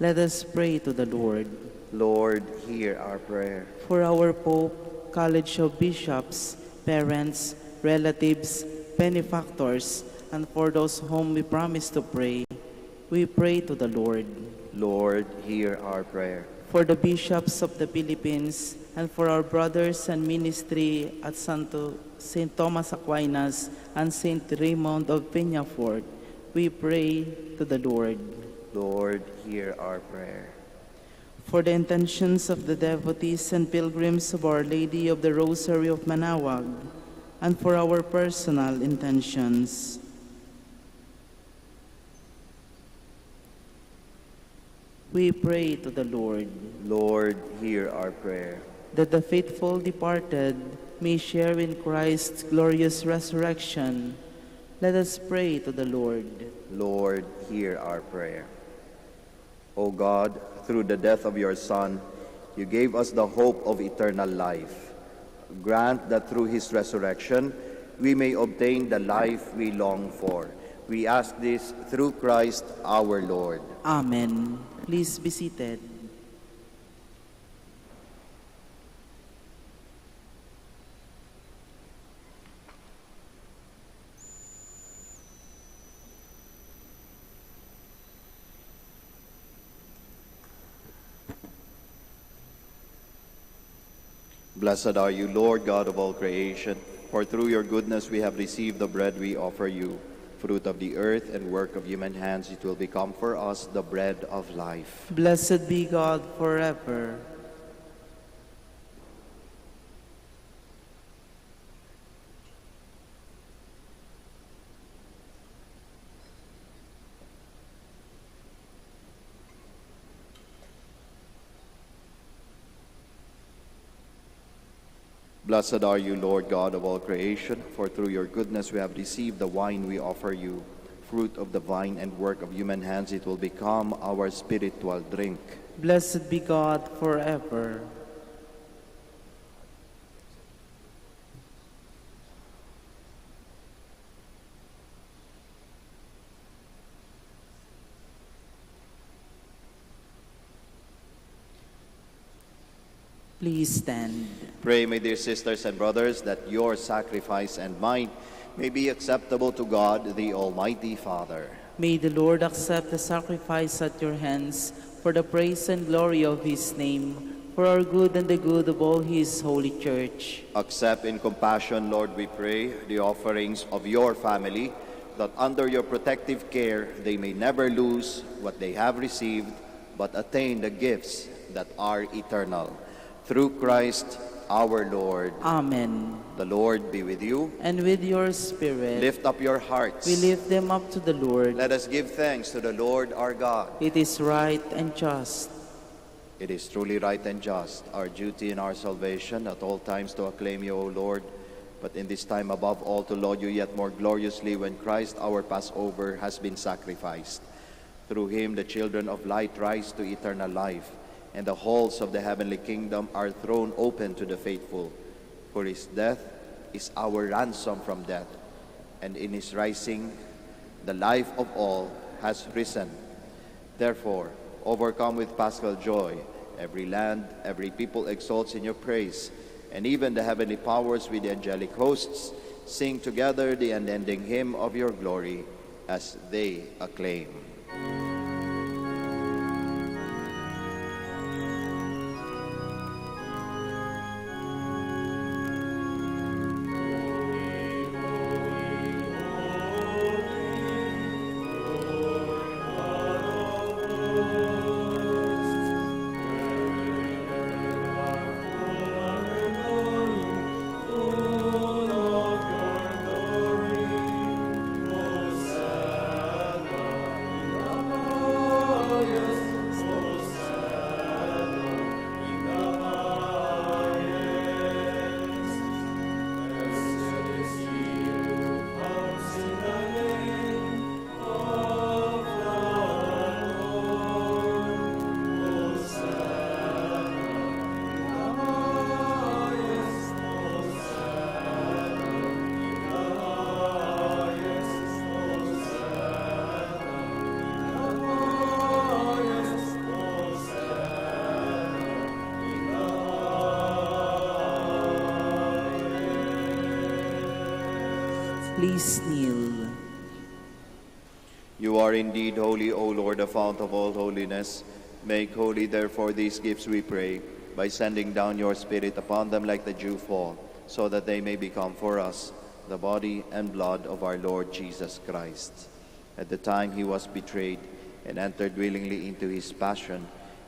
let us pray to the Lord. Lord, hear our prayer. For our Pope, College of Bishops, parents, relatives, benefactors, and for those whom we promise to pray, we pray to the Lord. Lord, hear our prayer. For the bishops of the Philippines, and for our brothers and ministry at St. Thomas Aquinas and St. Raymond of Peñafort, we pray to the Lord. Lord, hear our prayer. For the intentions of the devotees and pilgrims of Our Lady of the Rosary of Manaoag, and for our personal intentions. We pray to the Lord. Lord, hear our prayer. That the faithful departed may share in Christ's glorious resurrection, let us pray to the Lord. Lord, hear our prayer. O God, through the death of your Son, you gave us the hope of eternal life. Grant that through his resurrection, we may obtain the life we long for. We ask this through Christ our Lord. Amen. Please be seated. Blessed are you, Lord God of all creation, for through your goodness we have received the bread we offer you. Fruit of the earth and work of human hands, it will become for us the bread of life. Blessed be God forever. Blessed are you, Lord God of all creation, for through your goodness we have received the wine we offer you. Fruit of the vine and work of human hands, it will become our spiritual drink. Blessed be God forever. Please stand. Pray, my dear sisters and brothers, that your sacrifice and mine may be acceptable to God, the Almighty Father. May the Lord accept the sacrifice at your hands for the praise and glory of his name, for our good and the good of all his holy church. Accept in compassion, Lord, we pray, the offerings of your family, that under your protective care they may never lose what they have received, but attain the gifts that are eternal. Through Christ our Lord. Amen. The Lord be with you. And with your spirit. Lift up your hearts. We lift them up to the Lord. Let us give thanks to the Lord our God. It is right and just. It is truly right and just, our duty and our salvation, at all times to acclaim you, O Lord, but in this time above all to laud you yet more gloriously when Christ our Passover has been sacrificed. Through him the children of light rise to eternal life, and the halls of the heavenly kingdom are thrown open to the faithful. For his death is our ransom from death, and in his rising The life of all has risen. Therefore, overcome with paschal joy, every land, every people exalts in your praise, and even the heavenly powers with the angelic hosts sing together the unending hymn of your glory as they acclaim. Please kneel. You are indeed holy, O Lord, the fount of all holiness. Make holy, therefore, these gifts, we pray, by sending down your Spirit upon them like the dew fall, so that they may become for us the body and blood of our Lord Jesus Christ. At the time he was betrayed and entered willingly into his passion,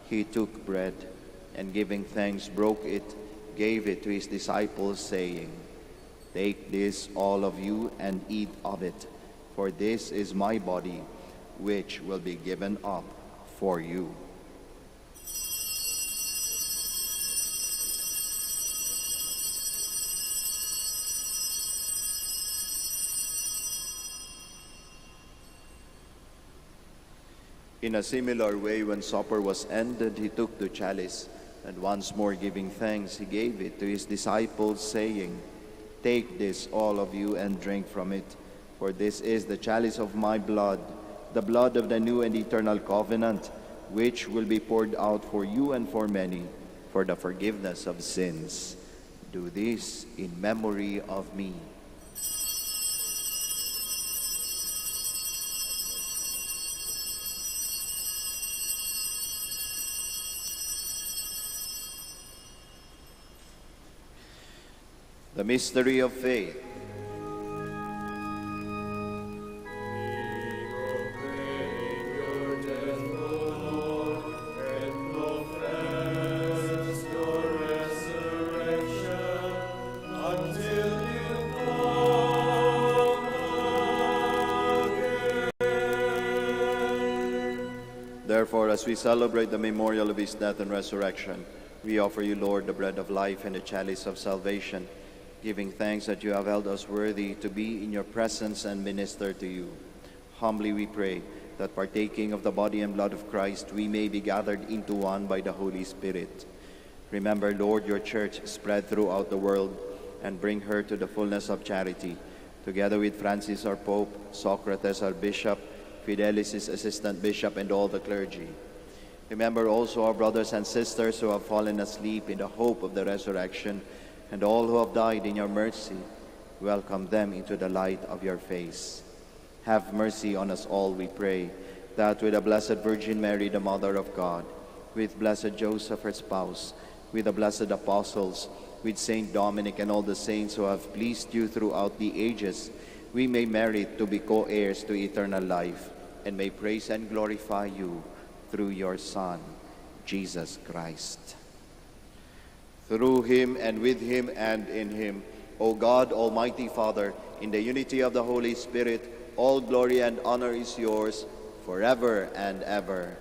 he took bread, and giving thanks, broke it, gave it to his disciples, saying, "Take this, all of you, and eat of it, for this is my body, which will be given up for you." In a similar way, when supper was ended, he took the chalice, and once more giving thanks, he gave it to his disciples, saying, "Take this, all of you, and drink from it, for this is the chalice of my blood, the blood of the new and eternal covenant, which will be poured out for you and for many, for the forgiveness of sins. Do this in memory of me." The mystery of faith. Therefore, as we celebrate the memorial of his death and resurrection, we offer you, Lord, the bread of life and the chalice of salvation, giving thanks that you have held us worthy to be in your presence and minister to you. Humbly we pray that partaking of the body and blood of Christ, we may be gathered into one by the Holy Spirit. Remember, Lord, your church spread throughout the world, and bring her to the fullness of charity, together with Francis our Pope, Socrates our Bishop, Fidelis his Assistant Bishop, and all the clergy. Remember also our brothers and sisters who have fallen asleep in the hope of the resurrection, and all who have died in your mercy. Welcome them into the light of your face. Have mercy on us all, we pray, that with the Blessed Virgin Mary, the Mother of God, with Blessed Joseph, her spouse, with the blessed apostles, with Saint Dominic and all the saints who have pleased you throughout the ages, we may merit to be co-heirs to eternal life, and may praise and glorify you through your Son, Jesus Christ. Through him, and with him, and in him, O God, Almighty Father, in the unity of the Holy Spirit, all glory and honor is yours forever and ever.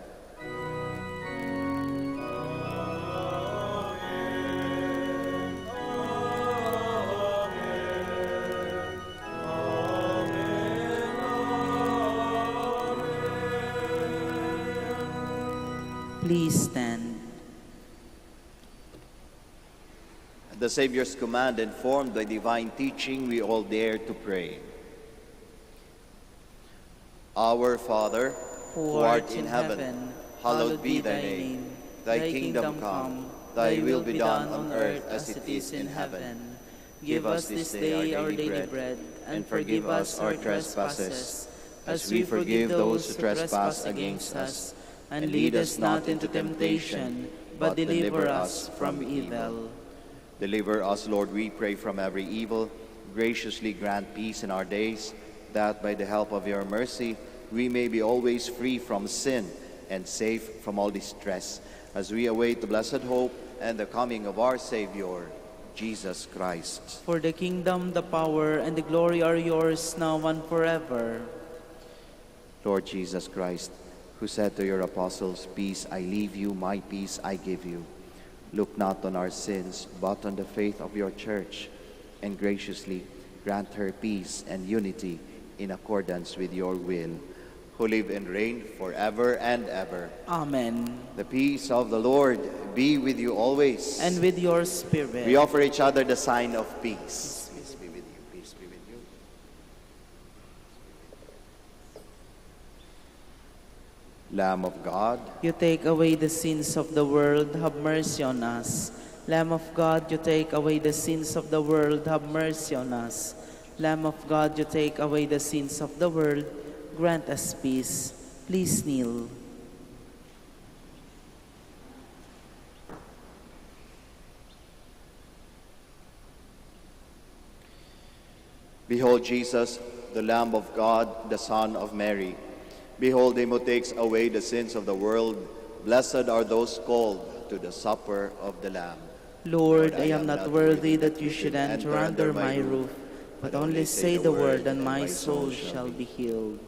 Please stand. At the Savior's command, informed by divine teaching, we all dare to pray. Our Father, who art in heaven, hallowed be thy name. Thy kingdom come, thy will be done on earth as it is in heaven. Give us this day our daily bread, and forgive us our trespasses, as we forgive those who trespass against us. And lead us not into temptation, but deliver us from evil. Deliver us, Lord, we pray, from every evil. Graciously grant peace in our days, that by the help of your mercy we may be always free from sin and safe from all distress, as we await the blessed hope and the coming of our Savior, Jesus Christ. For the kingdom, the power, and the glory are yours now and forever. Lord Jesus Christ, who said to your apostles, "Peace I leave you, my peace I give you," look not on our sins, but on the faith of your church, and graciously grant her peace and unity in accordance with your will, who live and reign forever and ever. Amen. The peace of the Lord be with you always. And with your spirit. We offer each other the sign of peace. Peace be with you. Peace be with you. Lamb of God, You take away the sins of the world, have mercy on us. Lamb of God, you take away the sins of the world, have mercy on us. Lamb of God, you take away the sins of the world, grant us peace. Please kneel. behold Jesus, the Lamb of God, the Son of Mary. Behold him who takes away the sins of the world. Blessed are those called to the supper of the Lamb. Lord, I am not worthy that you should enter under my roof, but only say the word, and my soul shall be healed.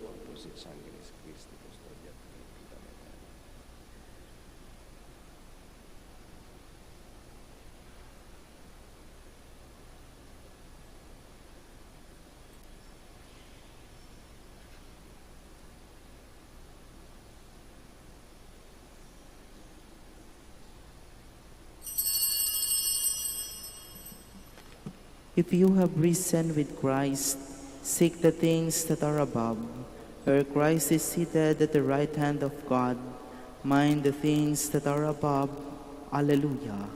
If you have risen with Christ, seek the things that are above, where Christ is seated at the right hand of God. Mind the things that are above. Alleluia.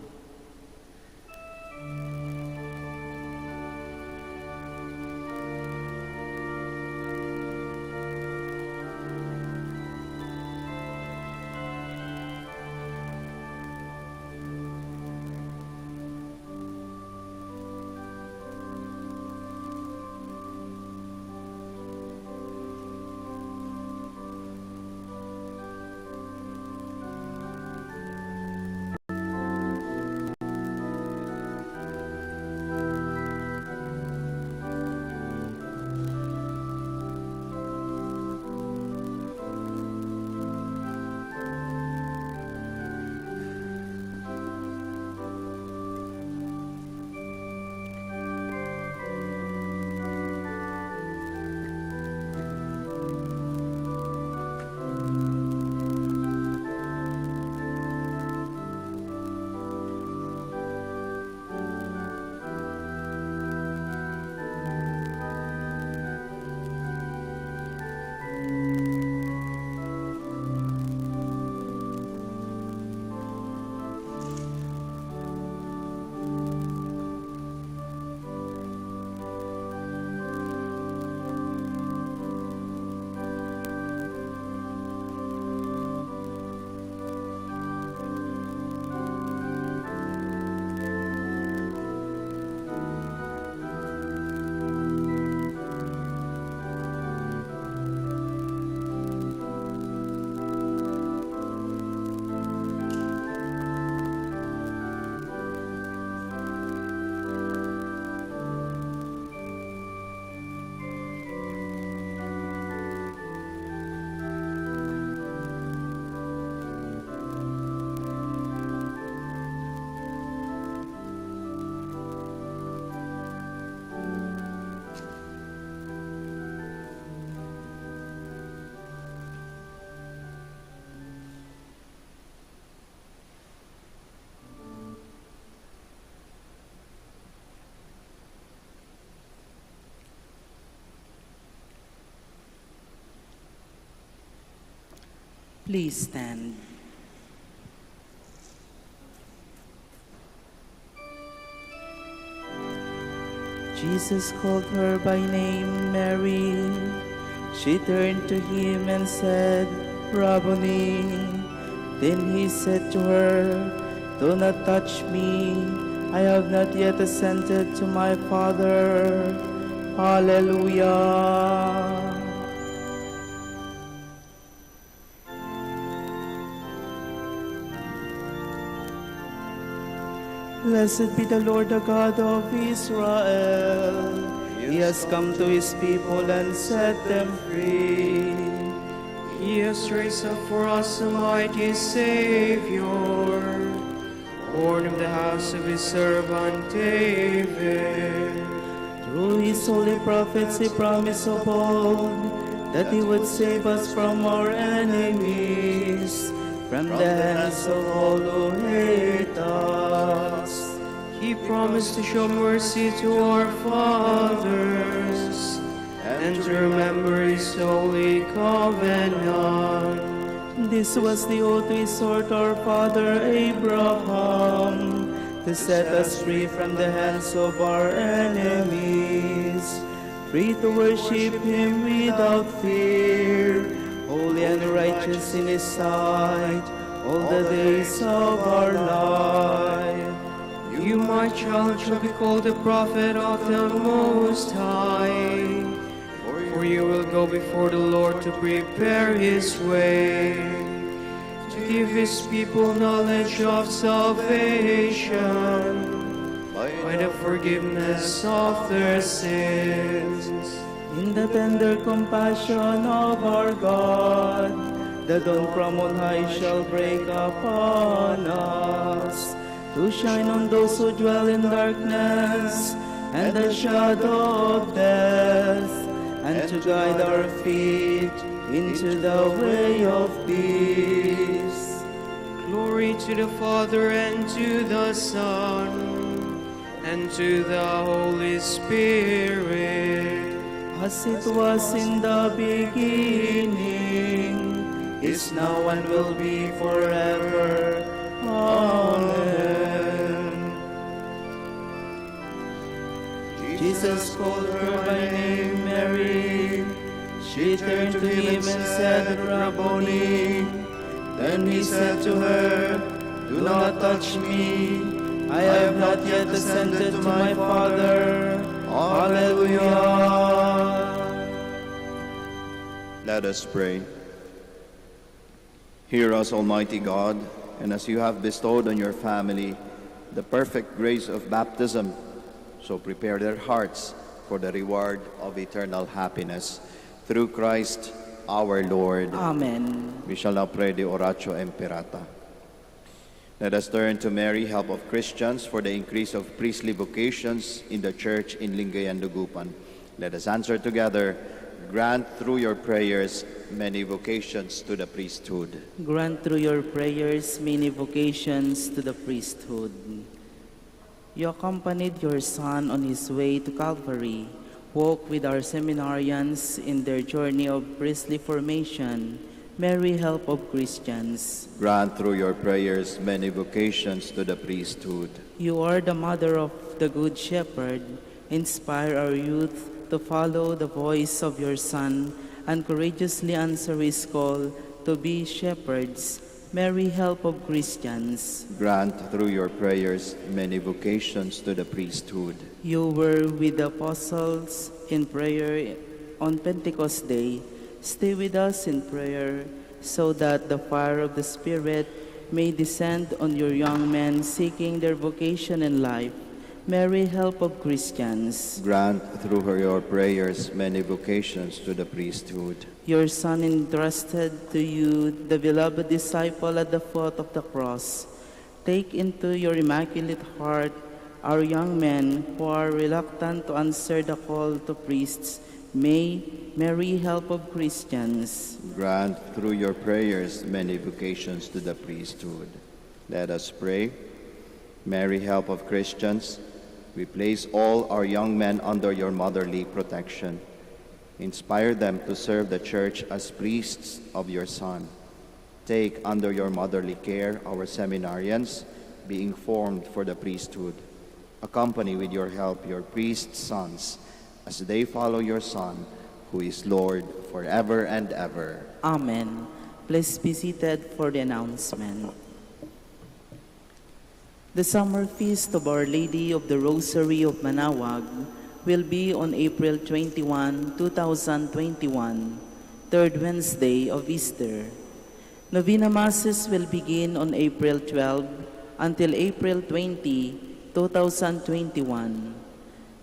Please stand. Jesus called her by name Mary. She turned to him and said, Rabboni. Then he said to her, Do not touch me. I have not yet ascended to my Father. Hallelujah. Blessed be the Lord, the God of Israel. He has come to his people and set them free. He has raised up for us a mighty Savior, born of the house of his servant David. Through his holy prophets he promised of old that he would save us from our enemies, from the hands of all who hate us. He promised to show mercy to our fathers and to remember his holy covenant. This was the oath he swore to our father Abraham, to set us free from the hands of our enemies, free to worship him without fear, holy and righteous in his sight, all the days of our life. You, my child, shall be called the prophet of the Most High, for you will go before the Lord to prepare his way, to give his people knowledge of salvation by the forgiveness of their sins. In the tender compassion of our God, the dawn from on high shall break upon us, to shine on those who dwell in darkness and the shadow of death, and to guide our feet into the way of peace. Glory to the Father, and to the Son, and to the Holy Spirit, as it was in the beginning, is now, and will be forever. Amen. Jesus called her by name Mary. She turned to him and said, Rabboni. Then he said to her, Do not touch me. I have not yet ascended to my Father. Hallelujah. Let us pray. Hear us, Almighty God, and as you have bestowed on your family the perfect grace of baptism, so prepare their hearts for the reward of eternal happiness. Through Christ our Lord. Amen. We shall now pray the Oratio Imperata. Let us turn to Mary, help of Christians, for the increase of priestly vocations in the Church in Lingay and Dugupan. Let us answer together. Grant through your prayers many vocations to the priesthood. Grant through your prayers many vocations to the priesthood. You accompanied your Son on his way to Calvary. Walk with our seminarians in their journey of priestly formation. Mary, help of Christians. Grant through your prayers many vocations to the priesthood. You are the mother of the Good Shepherd. Inspire our youth to follow the voice of your Son and courageously answer his call to be shepherds. Mary, help of Christians. Grant through your prayers many vocations to the priesthood. You were with the apostles in prayer on Pentecost Day. Stay with us in prayer so that the fire of the Spirit may descend on your young men seeking their vocation in life. Mary, help of Christians. Grant through your prayers many vocations to the priesthood. Your Son entrusted to you the beloved disciple at the foot of the cross. Take into your immaculate heart our young men who are reluctant to answer the call to priests. May Mary, help of Christians. Grant through your prayers many vocations to the priesthood. Let us pray. Mary, help of Christians, we place all our young men under your motherly protection. Inspire them to serve the Church as priests of your Son. Take under your motherly care our seminarians, being formed for the priesthood. Accompany with your help your priest sons, as they follow your Son, who is Lord forever and ever. Amen. Please be seated for the announcement. The summer feast of Our Lady of the Rosary of Manaoag will be on April 21, 2021, third Wednesday of Easter. Novena Masses will begin on April 12 until April 20, 2021.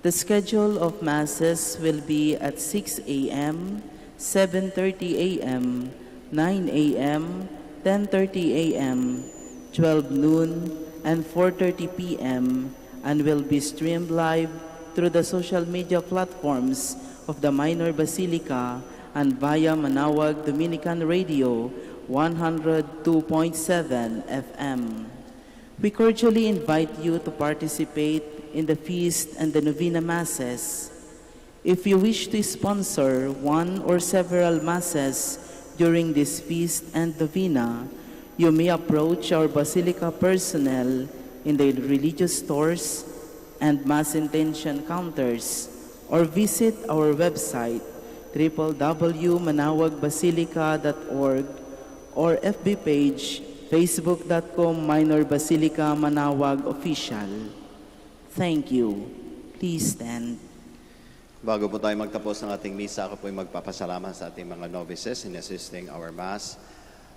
The schedule of Masses will be at 6 a.m., 7:30 a.m., 9 a.m., 10:30 a.m., 12 noon, and 4:30 p.m. and will be streamed live through the social media platforms of the Minor Basilica and via Manaoag Dominican Radio 102.7 FM. We cordially invite you to participate in the feast and the Novena Masses. If you wish to sponsor one or several Masses during this feast and Novena, you may approach our Basilica personnel in the religious stores and Mass intention counters or visit our website www.manawagbasilica.org or FB page facebook.com/Minor Basilica Manaoag Official. Thank you. Please stand. Bago po tayo magtapos ng ating misa, ako po ay magpapasalamat sa ating mga novices in assisting our Mass,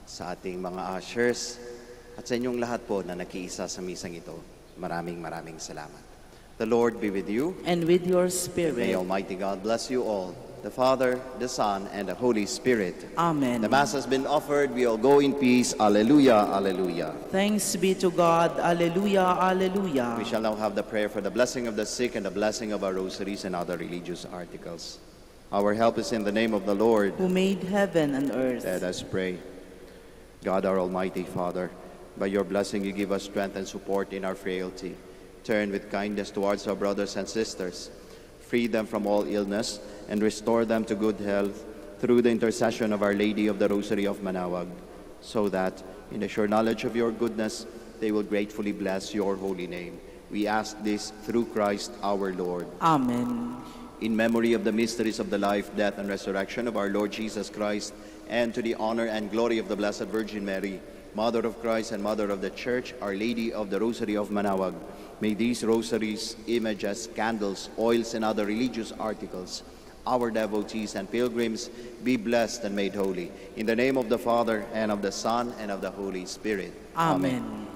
sa ating mga ushers, at sa inyong lahat po na nakiisa sa misang ito. Maraming salamat. The Lord be with you. And with your spirit. May Almighty God bless you all, the Father, the Son, and the Holy Spirit. Amen. The Mass has been offered. We all go in peace. Alleluia, alleluia. Thanks be to God. Alleluia, alleluia. We shall now have the prayer for the blessing of the sick and the blessing of our rosaries and other religious articles. Our help is in the name of the Lord, Who made heaven and earth. Let us pray. God, our Almighty Father, by your blessing you give us strength and support in our frailty. Turn with kindness towards our brothers and sisters. Free them from all illness and restore them to good health through the intercession of Our Lady of the Rosary of Manaoag, so that, in the sure knowledge of your goodness, they will gratefully bless your holy name. We ask this through Christ our Lord. Amen. In memory of the mysteries of the life, death, and resurrection of our Lord Jesus Christ, and to the honor and glory of the Blessed Virgin Mary, Mother of Christ and Mother of the Church, Our Lady of the Rosary of Manaoag, may these rosaries, images, candles, oils, and other religious articles, our devotees and pilgrims, be blessed and made holy. In the name of the Father, and of the Son, and of the Holy Spirit. Amen.